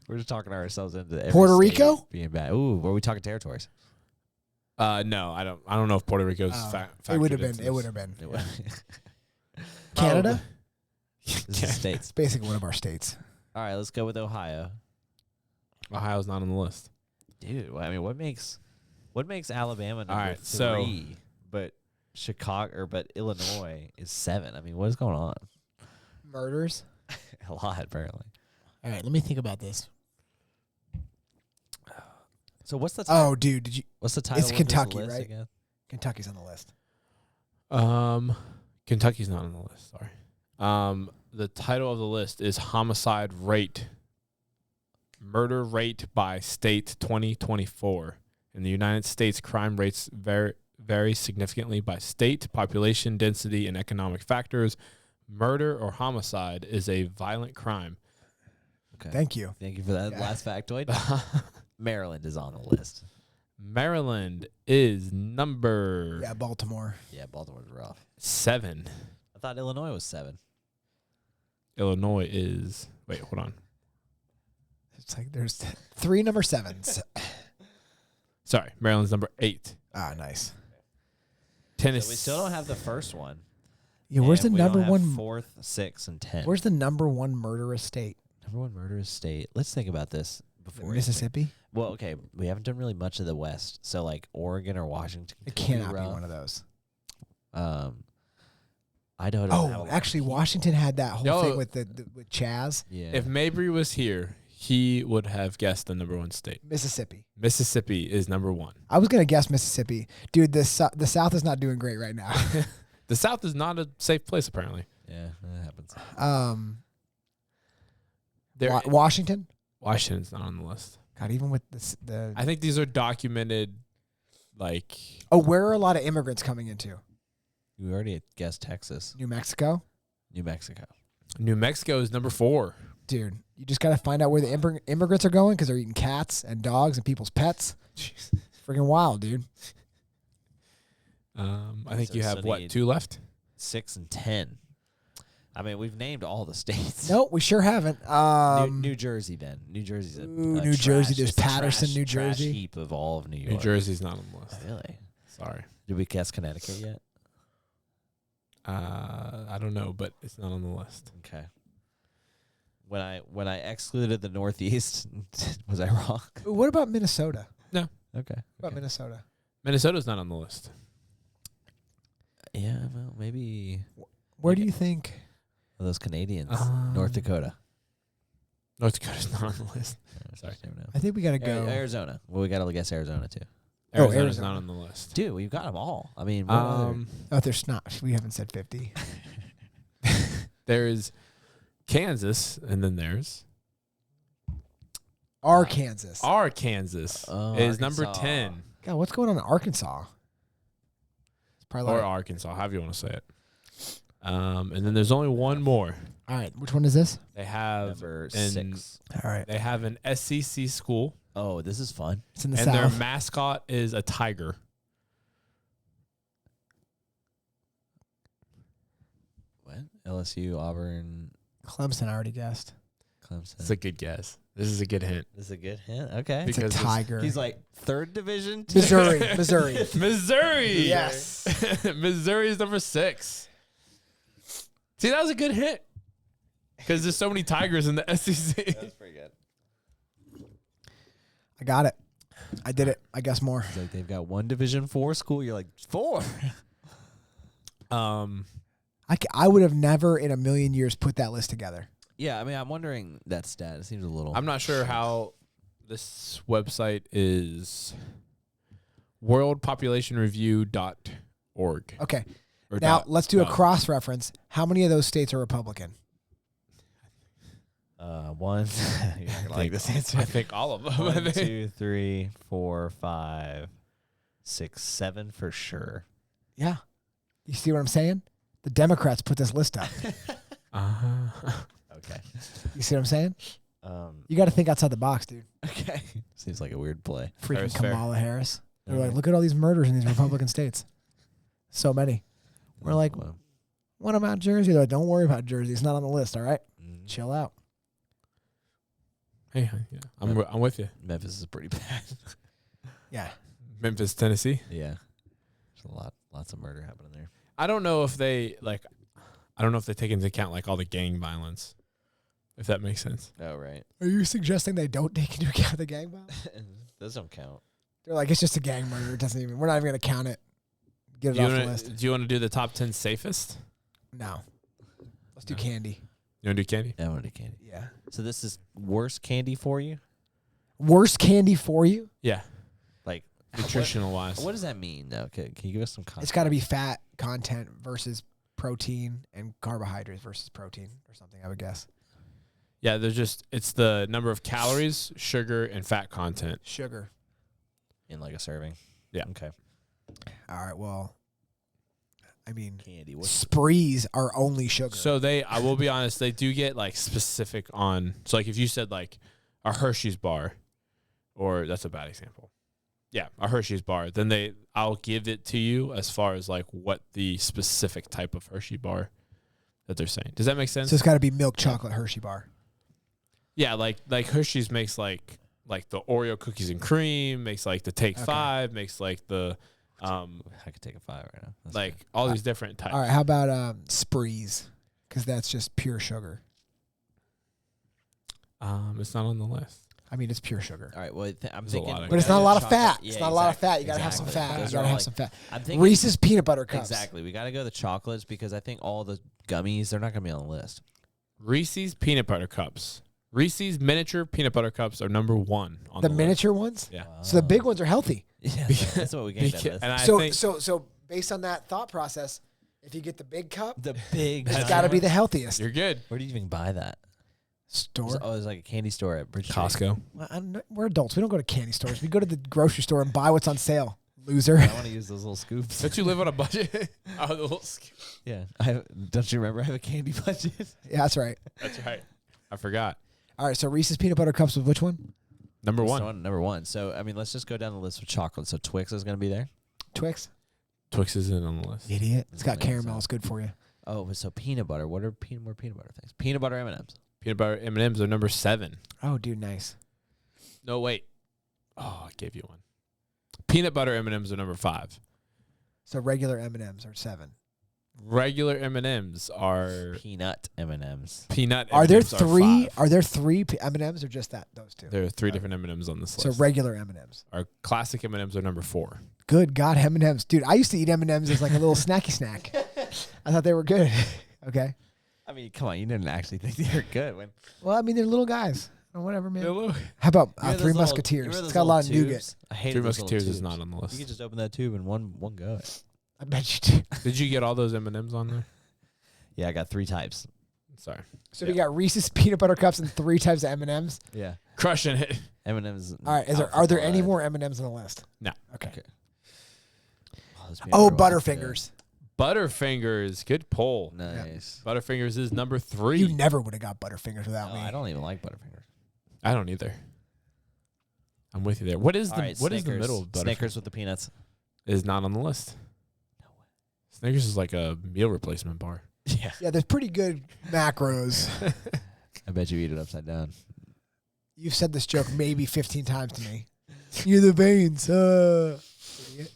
We're just talking ourselves into every Puerto state Rico? being bad. Ooh, were we talking territories? No, I don't know if Puerto Rico's oh. It would have been. It would have been. It was- Canada. This is states. It's basically one of our states. All right, let's go with Ohio. Ohio's not on the list. Dude, I mean, what makes Alabama number right, 3, so- but but Illinois is 7? I mean, what is going on? Murders. A lot, apparently. All right, let me think about this. So what's the title? Oh, dude, did you? What's the title? It's of this Kentucky, list right? Again? Kentucky's on the list. Kentucky's not on the list. Sorry. the title of the list is Homicide Rate. Murder Rate by State 2024. In the United States, crime rates vary significantly by state, population density, and economic factors. Murder or homicide is a violent crime. Okay. Thank you. Thank you for that last factoid. Maryland is on the list. Maryland is number Yeah, Baltimore. Yeah, Baltimore's rough. 7. I thought Illinois was 7. Illinois is... Wait, hold on. It's like there's 3 number 7s. Sorry, Maryland's number 8. Ah, nice. Tennessee. So we still don't have the first one. Yeah, where's the and we don't number have 1? 4th, 6th, and 10. Where's the number 1 murderous state? number 1 murderous state? Let's think about this before. Mississippi? Well, okay, we haven't done really much of the West, so like Oregon or Washington. It could cannot be rough. one of those. Idaho. doesn't have a Oh, lot actually, of people. Washington had that whole Yo. thing with with Chaz. Yeah. If Mabry was here, he would have guessed the number 1 state. Mississippi. Mississippi is number 1. I was gonna guess Mississippi, dude. The South is not doing great right now. The South is not a safe place, apparently. yeah, that happens. Washington. Washington's not on the list. God, even with the I think these are documented, like... where are a lot of immigrants coming into? We already guessed Texas, New Mexico, New Mexico. New Mexico is number 4. dude. You just gotta find out where the immigrants are going because they're eating cats and dogs and people's pets. Freaking wild, dude. I think So you have, Sunny- what, 2 left? 6 and 10. I mean, we've named all the states. Nope, we sure haven't. New Jersey, then. New Jersey's a New trash- Jersey, there's just a Patterson, trash- New trash Jersey. heap of all of New York. New Jersey's not on the list. Really? Sorry. Did we guess Connecticut yet? I don't know, but it's not on the list. Okay. When I excluded the Northeast, was I wrong? What about Minnesota? Okay. What about Minnesota? Minnesota's not on the list. Yeah, well, maybe Where do you think? those Canadians. North Dakota. North Dakota's not on the list. Sorry. Never know. I think we gotta go. Arizona. Well, we got to guess Arizona too. Arizona's Arizona. not on the list. Dude, we've got them all. I mean, what other- Oh, there's not. We haven't said 50. There's Kansas, and then there's Arkansas. Arkansas Oh, is number Arkansas. 10. God, what's going on in Arkansas? It's probably Or like, Arkansas, however you want to say it. And then there's only one more. all right. Which one is this? They have number an 6. All right. They have an SEC school, Oh, this is fun. It's in the and their South. mascot is a tiger. What? LSU, Auburn, Clemson, I already guessed. Clemson. It's a good guess. This is a good hint. This is a good hint. Okay. It's a Because this- tiger. He's like 3rd division. Missouri. Missouri. Missouri. Yes. Missouri is number 6. See, that was a good hint. Because there's so many tigers in the SEC. That's pretty good. I got it. I did it. I guess more. It's like they've got 1 Division 4 school. You're like 4. I would have never in a million years put that list together. Yeah, I mean, I'm wondering that stat. It seems a little. I'm not sure how this website is worldpopulationreview.org. Okay. Or Now dot- let's do a dot. cross reference. How many of those states are Republican? 1. You're not gonna like this answer. I think all of them. 1, 2, 3, 4, 5, 6, 7 for sure. Yeah. You see what I'm saying? The Democrats put this list up. Okay. You see what I'm saying? You got to think outside the box, dude. Okay. Seems like a weird play. Freaking Fair is fair. Kamala Harris. They're All like, right. look at all these murders in these Republican states. So many. We're like, Well, what about Jersey? They're like, don't worry about Jersey. It's not on the list, all right? mm, Chill out. Hey, yeah, I'm with you. Memphis is pretty bad. Yeah. Memphis, Tennessee. Yeah. There's lots of murder happening there. I don't know if they take into account like all the gang violence, if that makes sense. Oh, right. Are you suggesting they don't take into account the gang violence? Those don't count. They're like, it's just a gang murder. It doesn't even, we're not even going to count it. Get it off the list. Do you want to do the top 10 safest? No. Let's do No. candy. You want to do candy? I want to candy. Yeah. So this is worst candy for you? Worst candy for you? Yeah, Like, nutritional wise. what does that mean, though? Can you give us some context? It's got to be fat content versus protein and carbohydrates versus protein or something, I would guess. Yeah, it's the number of calories, sugar, and fat content. Sugar. In like a serving. Yeah. Okay. All right, well, I mean, Candy. sprees are only sugar. So I will be honest, they do get like specific on. So like if you said like a Hershey's bar, or that's a bad example. Yeah, a Hershey's bar, then I'll give it to you as far as like what the specific type of Hershey bar that they're saying. Does that make sense? So it's got to be milk chocolate Hershey bar. Yeah, like Hershey's makes like the Oreo cookies and cream, makes like the Take 5, makes like the I could take a 5 right now. That's like good. all these different types. All right, how about sprees? Because that's just pure sugar. It's not on the list. I mean, it's pure sugar. All right. Well, I'm There's a thinking, lot of- But it's not a lot of chocolate- fat. Yeah, It's not a lot of fat. You got to have exactly. some fat. Those You got are to have like- some fat. I'm thinking Reese's peanut butter cups. exactly. We got to go the chocolates because I think all the gummies they're not going to be on the list. Reese's peanut butter cups. Reese's miniature peanut butter cups are number 1 on The the miniature ones? list. Yeah. So the big ones are healthy. Yeah, that's what we gained. Beca- and I So think so based on that thought process, if you get the big cup, the big. it's got to be the healthiest. you're good. Where do you even buy that? Store. There's like a candy store at Bridge Street. Costco. Well, we're adults. We don't go to candy stores. We go to the grocery store and buy what's on sale. Loser. I want to use those little scoops. Don't you live on a budget? Oh, the little Yeah. Don't you remember? I have a candy budget. Yeah, that's right. That's right. I forgot. All right, so Reese's peanut butter cups with which one? Number So 1. number 1. So I mean, let's just go down the list with chocolate. So Twix is going to be there. Twix. Twix isn't on the list. Idiot. It's got Yeah, caramel. so- It's good for you. Oh, so peanut butter. What are more peanut butter things? Peanut butter M&Ms. Peanut butter M&Ms are number 7. Oh, dude, nice. No, wait. Oh, I gave you one. Peanut butter M&Ms are number 5. So regular M&Ms are 7. Regular M&Ms are Peanut M&Ms. peanut. Are there M&Ms three? 5. Are there 3 M&Ms or just those two? There are 3 different M&Ms on this So list. regular M&Ms. Our classic M&Ms are number 4. Good God, M&Ms, dude. I used to eat M&Ms as like a little snacky snack. I thought they were good. Okay. I mean, come on, you didn't actually think they were good. When Well, I mean, they're little guys. Or whatever, man. Hello. How about You know those Three little- Musketeers? remember It's those got a lot of little nougat. tubes? I hated 3 those little Musketeers is tubes. not on the You list. could just open that tube in one go. I bet you do. Did you get all those M&Ms on there? Yeah, I got 3 types. Sorry. So we got Reese's peanut butter cups and 3 types of M&Ms. Yeah, Crushing it. M&Ms. All right. Are there any more M&Ms on the list? No. Okay. Okay. Oh, Butterfingers. Butterfingers. Good pull. Nice. Butterfingers is number 3. You never would have got Butterfingers without No, me. I don't even like Butterfingers. I don't either. I'm with you there. What is All right, what is the Snickers. middle of Butterfingers? Snickers with the peanuts. Is not on the list. No way. Snickers is like a meal replacement bar. Yeah. Yeah, there's pretty good macros. I bet you eat it upside down. You've said this joke maybe 15 times to me. You're the veins. Idiot.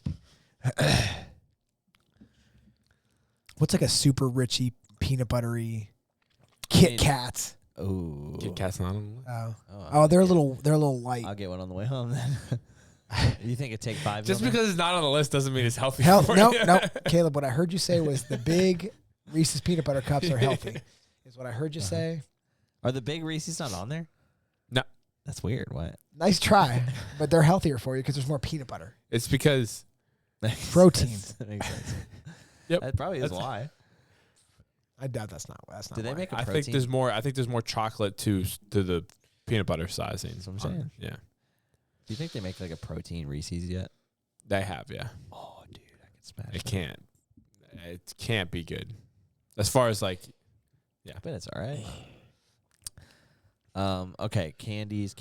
What's like a super richy, peanut buttery Kit Kats? Oh. Kit Kat's not on the list. Oh, they're a little light. I'll get one on the way home then. You think it'd take 5? Just because it's not on the list doesn't mean it's healthy. Hell, for no, you. no, Caleb. What I heard you say was the big Reese's peanut butter cups are healthy. Is what I heard you say. Are the big Reese's not on there? No. That's weird. What? Nice try, but they're healthier for you because there's more peanut butter. It's because Protein. That makes sense. Yep. That probably is That's- why. I doubt that's not. Did they why. make a I protein? think there's more. I think there's more chocolate to the peanut butter sizing. That's what I'm saying. Yeah, Do you think they make like a protein Reese's yet? they have. Yeah, Oh, dude, I could smash it that. can't. It can't be good. As far as like, I bet it's all right. Okay, candies.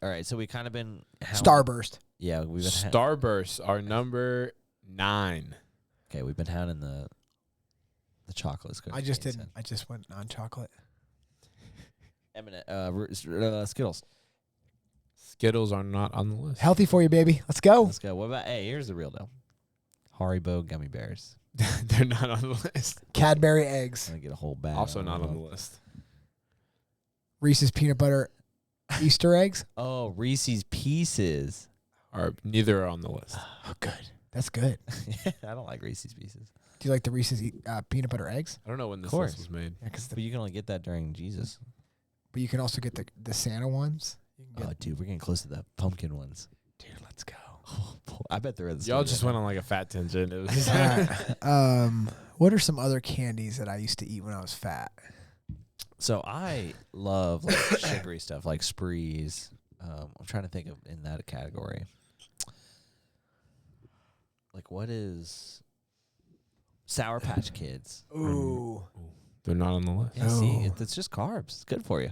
All right, so we kind of been Starburst. Yeah, we've been Starbursts are number 9. okay. We've been hounding the chocolates. I just didn't. I just went on chocolate. Skittles. Skittles are not on the list. Healthy for you, baby. Let's go. Let's go. What about? Hey, here's the real deal. Haribo gummy bears. They're not on the list. Cadbury eggs. I'm gonna get a whole bag. Also of not them. on the list. Reese's peanut butter Easter eggs. Oh, Reese's Pieces. Or neither are on the list. Oh, good. That's good. I don't like Reese's Pieces. Do you like the Reese's peanut butter eggs? I don't know when this course. list was made. Yeah, But you can only get that during Jesus. but you can also get the Santa ones. You can Oh, get, dude, we're getting close to the pumpkin ones. dude, let's go. I bet they're at the Y'all store just right went on like a fat tangent. It was All right. What are some other candies that I used to eat when I was fat? So I love like sugary stuff like Sprees. I'm trying to think of in that category. Like what is Sour Patch Kids? Ooh. They're not on the list. Yeah, see, Oh. it's just carbs. It's good for you.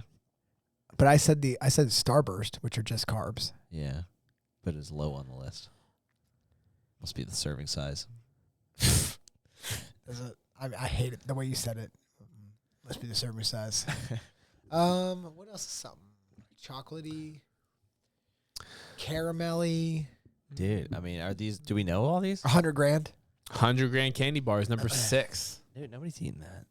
But I said Starburst, which are just carbs. Yeah, but it's low on the list. Must be the serving size. I hate it the way you said it. Must be the serving size. What else is something chocolatey, caramelly? Dude, I mean, are these? Do we know all these? $100 grand. 100 grand candy bars, number 6. Dude, nobody's eating that.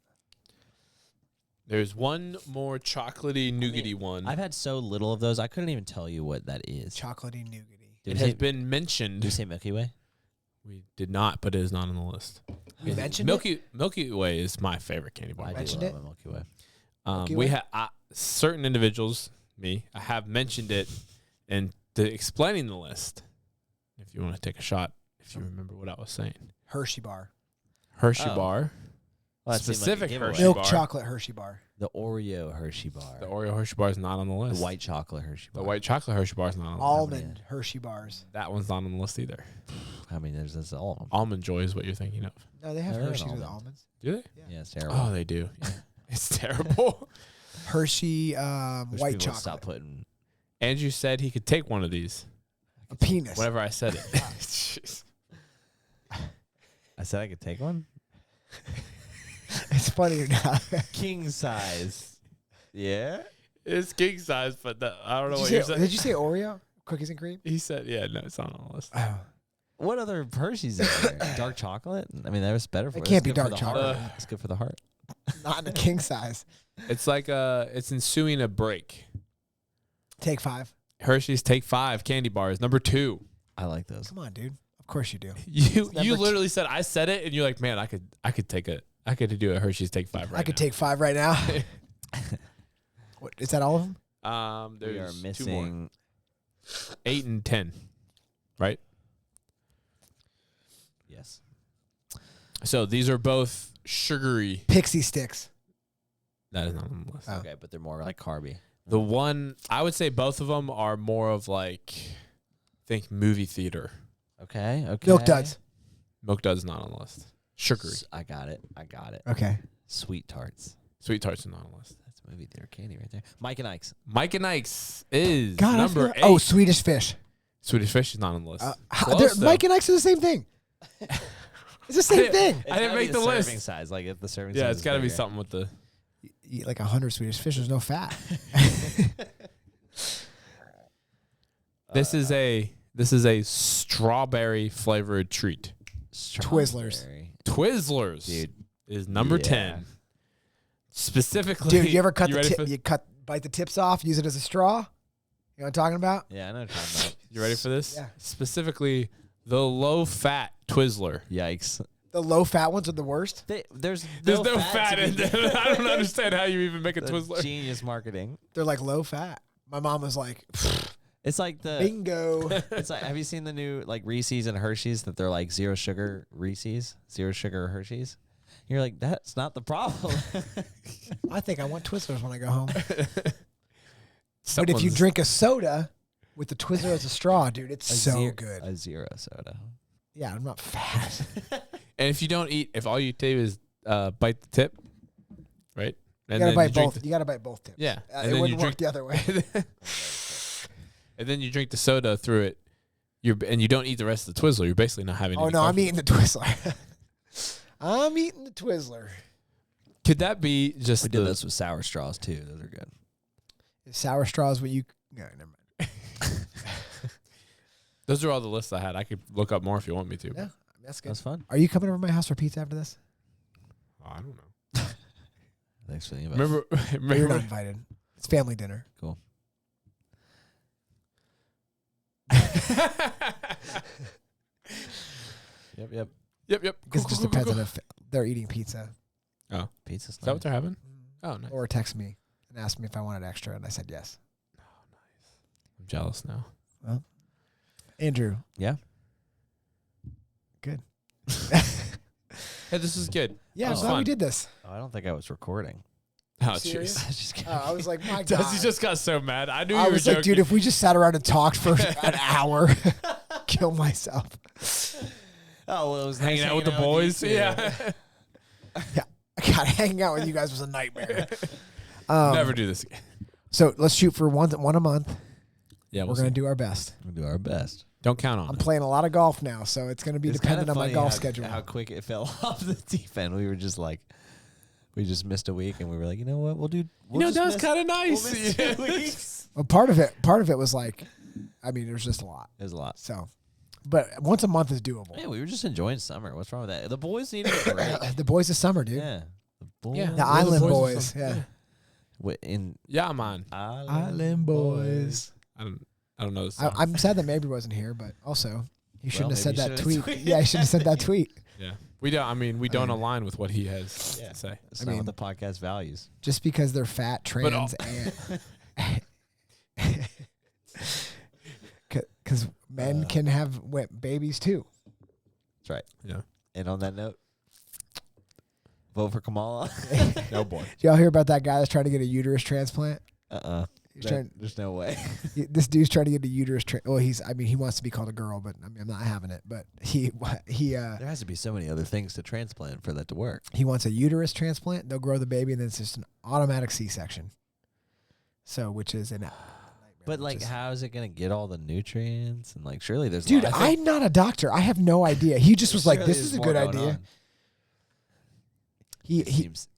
There's one more chocolatey, nougaty one. I've had so little of those, I couldn't even tell you what that is. Chocolatey nougaty. Did It we has say, been mentioned. did we say Milky Way? We did not, but it is not on the list. You mentioned it? Milky Way is my favorite candy bar. I do mentioned love it? a Milky Way. Milky We Way? have certain individuals, I have mentioned it, and explaining the list. If you want to take a shot, if you remember what I was saying, Hershey bar. Hershey Oh. bar, Well, that seemed like a specific giveaway. Hershey Milk bar. chocolate Hershey bar. The Oreo Hershey bar. The Oreo Hershey bar is not on the The list. white chocolate Hershey bar. The white chocolate Hershey bar is not on the list. Almond Hershey bars. That one's not on the list either. I mean, there's all of them. Almond Joy is what you're thinking of. No, they have They're Hershey's with almond. almonds. Do they? Yeah, it's terrible. Oh, they do. Yeah. It's terrible. Wish Hershey people white would chocolate. Stop putting. Andrew said he could take one of these A penis. whenever I said it. Jeez. I said I could take one. It's funny or not. King size. Yeah. It's king size, but I don't know what Did you're saying. you say Oreo? Cookies and cream? He said, yeah, no, it's not on the list. Oh. What other Hershey's is there? Dark chocolate? I mean, that was better for It it's can't be good for dark the heart. chocolate. It's good for the heart. Not in the king size. It's like it's ensuing a break. Take 5. Hershey's Take 5 candy bars, number 2. I like those. Come on, dude. Of course you do. You number literally said I said it, and you're like, man, I could do a Hershey's Take 5 right I could now. take 5 right now. What is that all of them? We are There's 2 more. missing. 8 and 10, right? Yes. So these are both sugary. Pixie sticks. That is not on the list. Oh. Okay, but they're more like carby. The one I would say both of them are more of like, think movie theater. Okay. Okay. Milk duds. Milk Duds not on the list. Sugary. I got it. Okay. Sweet tarts. Sweet Tarts are not on the list. That's movie theater candy right there. Mike and Ike's. Mike and Ike's is God, number I 8. forgot. Oh, Swedish fish. Swedish Fish is not on the list. They're- Mike and Ike's are the same thing. It's the same thing. I didn't gotta be make the serving list. size. Like if the serving Yeah, size it's is got to be bigger. something with the. You eat like 100 Swedish fish. There's no fat. This is a strawberry flavored treat. Twizzlers. Strawberry. Twizzlers, Dude. is number Yeah. 10. Specifically, Dude, you ever cut you the ready tip? for- Bite the tips off, use it as a straw. You know what I'm talking about? Yeah, I know what you're talking about. You ready for this? Yeah. Specifically, the low fat Twizzler. Yikes. The low fat ones are the worst. There's There's no to fat be in there. I don't understand how you even make a That's Twizzler. Genius marketing. They're like low fat. My mom was like, It's like the. bingo. It's like. Have you seen the new like Reese's and Hershey's that they're like 0 sugar Reese's, 0 sugar Hershey's? You're like, that's not the problem. I think I want Twizzlers when I go home. But if you Someone's- drink a soda with the Twizzler as a straw, dude, it's so good. A 0 soda. Yeah, I'm not fat. and if you don't eat, if all you do is bite the tip, right? You And gotta then bite drink both. You gotta bite both tips. Yeah, It and then you wouldn't drink work the other way. and then you drink the soda through it. And you don't eat the rest of the Twizzler. You're basically not having. Oh any no, I'm coffee. eating the Twizzler. I'm eating the Twizzler. Could that be just We the? did this with sour straws too. Those are good. Is sour straws what you? No, never mind. Those are all the lists I had. I could look up more if you want me to. Yeah, that's good. That's fun. Are you coming over to my house for pizza after this? I don't know. Thanks for the invite. Remember, You're not invited. It's family dinner. Cool. Yep. Yep. Because it just depends on if they're eating pizza. Oh, Pizza's is that what they're having? Oh, nice. Or text me and ask me if I wanted extra, and I said yes. I'm jealous now. Andrew. Yeah. Good. Hey, this is good. Yeah, That I'm was glad we fun. did this. Oh, I don't think I was recording. Oh, Serious? jeez. Just kidding. I was like, my God. Dusty just got so mad. I knew I you were was joking. like, dude, if we just sat around and talked for an hour, kill myself. Oh, well, it was nice hanging out with the boys. you too. Yeah. Yeah, God, hanging out with you guys was a nightmare. Never do this again. So let's shoot for one a month. Yeah, We're gonna do our best. We'll do our best. Don't count on I'm it. playing a lot of golf now, so it's gonna be It's dependent kinda on my funny golf how, schedule. How quick it fell off the deep end. We were just like, we just missed a week, and we were like, you know what, we'll do. We'll that was miss- kind of nice. We'll miss 2 weeks. Well, part of it was like, I mean, there's just a lot. It was a lot. So, but once a month is doable. Yeah, we were just enjoying summer. What's wrong with that? The boys needed a break. The boys of summer, dude. Yeah, the boys. Yeah. The We're the Island boys of Boys. summer. Yeah. In Yeah, man. Island Boys. I don't know this I, song. I'm sad that Mabry wasn't here, but also he shouldn't have said maybe that he tweet. should've Yeah, he shouldn't have said that tweet. Yeah. We don't. I mean, we don't align with what he has Yeah. to say. It's I not mean- what the podcast values. Just because they're fat, trans, and because men can have babies too. That's right. Yeah. And on that note, vote for Kamala. No boy. Did y'all hear about that guy that's trying to get a uterus transplant? He's trying, There's no way. this dude's trying to get a uterus. Well, he wants to be called a girl, but I mean, I'm not having it. But he There has to be so many other things to transplant for that to work. he wants a uterus transplant. They'll grow the baby, and then it's just an automatic C-section. So, which is an. But like, how is it gonna get all the nutrients? And like, surely there's. Dude, a lot, I think I'm not a doctor. I have no idea. He just was like, surely "This there's is a more good going idea." on.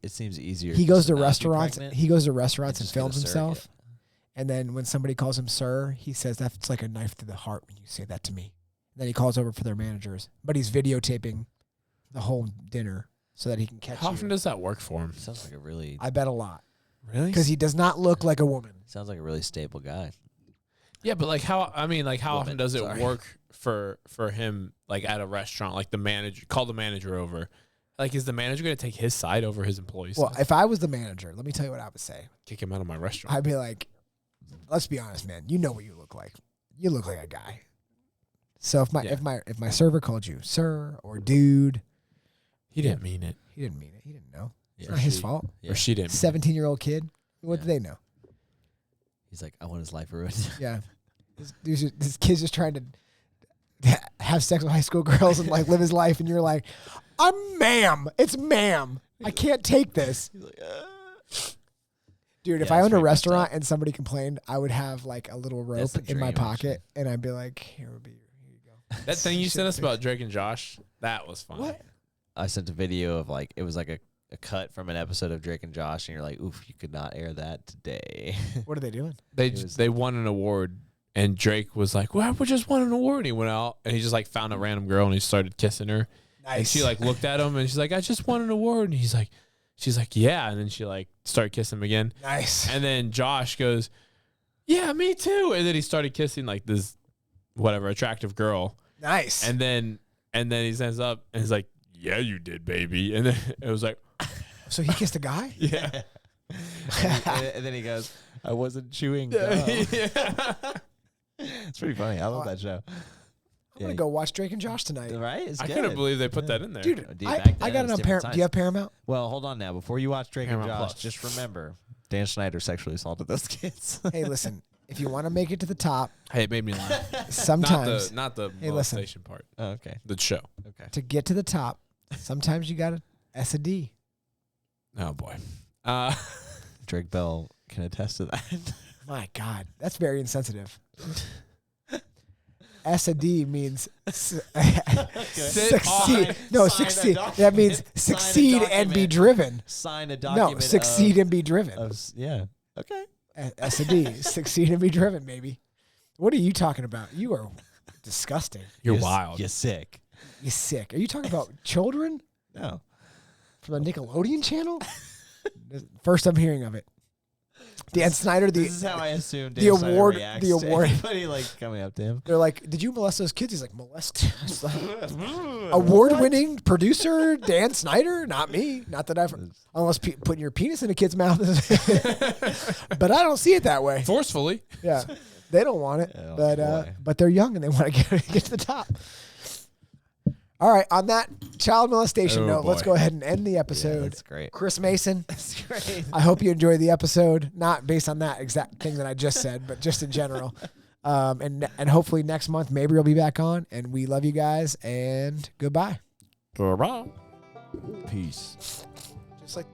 It seems easier. He goes just to not be restaurants. pregnant. He goes to restaurants and just get a films himself. surrogate. And then when somebody calls him sir, he says that's like a knife to the heart when you say that to me. And then he calls over for their managers, but he's videotaping the whole dinner so that he can catch How you. often does that work for him? Sounds like a really. I bet a lot Really? because he does not look like a woman. Sounds like a really stable guy. Yeah, but like how? I mean, like how often Woman, does it sorry. work for him? Like at a restaurant, like the manager call the manager over. Like, is the manager going to take his side over his employees? Well, if I was the manager, let me tell you what I would say. Kick him out of my restaurant. I'd be like, let's be honest, man. You know what you look like. You look like a guy. So if my server called you sir or dude, He didn't mean it, he didn't mean it. He didn't know. It's Yeah. not his she- fault. Yeah. or she didn't. 17-year-old kid. What do Yeah. they know? He's like, I want his life ruined. Yeah. This kid's just trying to have sex with high school girls and like live his life, and you're like, I'm ma'am. It's ma'am. I can't take this. He's like, Dude, if Yeah, I it's owned a pretty messed restaurant up. and somebody complained, I would have like a little rope That's the in my dream, pocket, actually. and I'd be like, here you go. That thing you sent us Shit. about Drake and Josh, that was fun. What? I sent a video of like, it was like a cut from an episode of Drake and Josh, and you're like, oof, you could not air that today. What are they doing? They won an award, and Drake was like, "Well, we just won an award." And he went out and he just like found a random girl and he started kissing her. Nice. And she like looked at him and she's like, "I just won an award." And she's like, "Yeah." And then she like started kissing him again. Nice. And then Josh goes, "Yeah, me too." And then he started kissing like this, whatever, attractive girl. Nice. And then he stands up and he's like, "Yeah, you did, baby." And then it was like, so he kissed a guy? "Yeah." and then he goes, I wasn't chewing gum. Yeah. It's pretty funny. I love that show. I'm going to go watch Drake and Josh tonight. Right? It's I good. couldn't believe they put that in there. Dude, Dude, I back then, got it it was on different Paramount. Do you have times. Paramount? Well, hold on now. Before you watch Drake and Paramount Josh, Plus. just remember, Dan Schneider sexually assaulted those kids. Hey, listen, if you want to make it to the top, Hey, it made me laugh. sometimes not the Hey, listen. molestation part. Oh, okay. The show. Okay. to get to the top, sometimes you got to S a D. Oh boy. Drake Bell can attest to that. My God, that's very insensitive. S a D means succeed. on, No, sign a succeed. document. That means Sign a succeed and be document. driven. Sign a document. No, succeed and be driven. Yeah. Okay. S a D, succeed and be driven, maybe. What are you talking about? You are disgusting. You're wild. You're sick. You're sick. Are you talking about children No. from the Nickelodeon channel? First I'm hearing of it. Dan Snyder, This is how I assume the Dan Snyder award- reacts the to award- anybody like coming up to him. they're like, did you molest those kids? He's like, molest? It's like, award-winning producer Dan Snyder? Not me. Not that I've, unless putting your penis in a kid's mouth. But I don't see it that way. Forcefully. Yeah, they don't want it, Oh, but boy. but they're young and they want to get to the top. All right. On that child molestation Oh, note, let's boy. go ahead and end the Yeah, episode. that's great. Chris Mason, That's great. I hope you enjoyed the episode. Not based on that exact thing that I just said, but just in general. And hopefully next month, maybe we'll be back on. And we love you guys. And goodbye. Peace. Just like.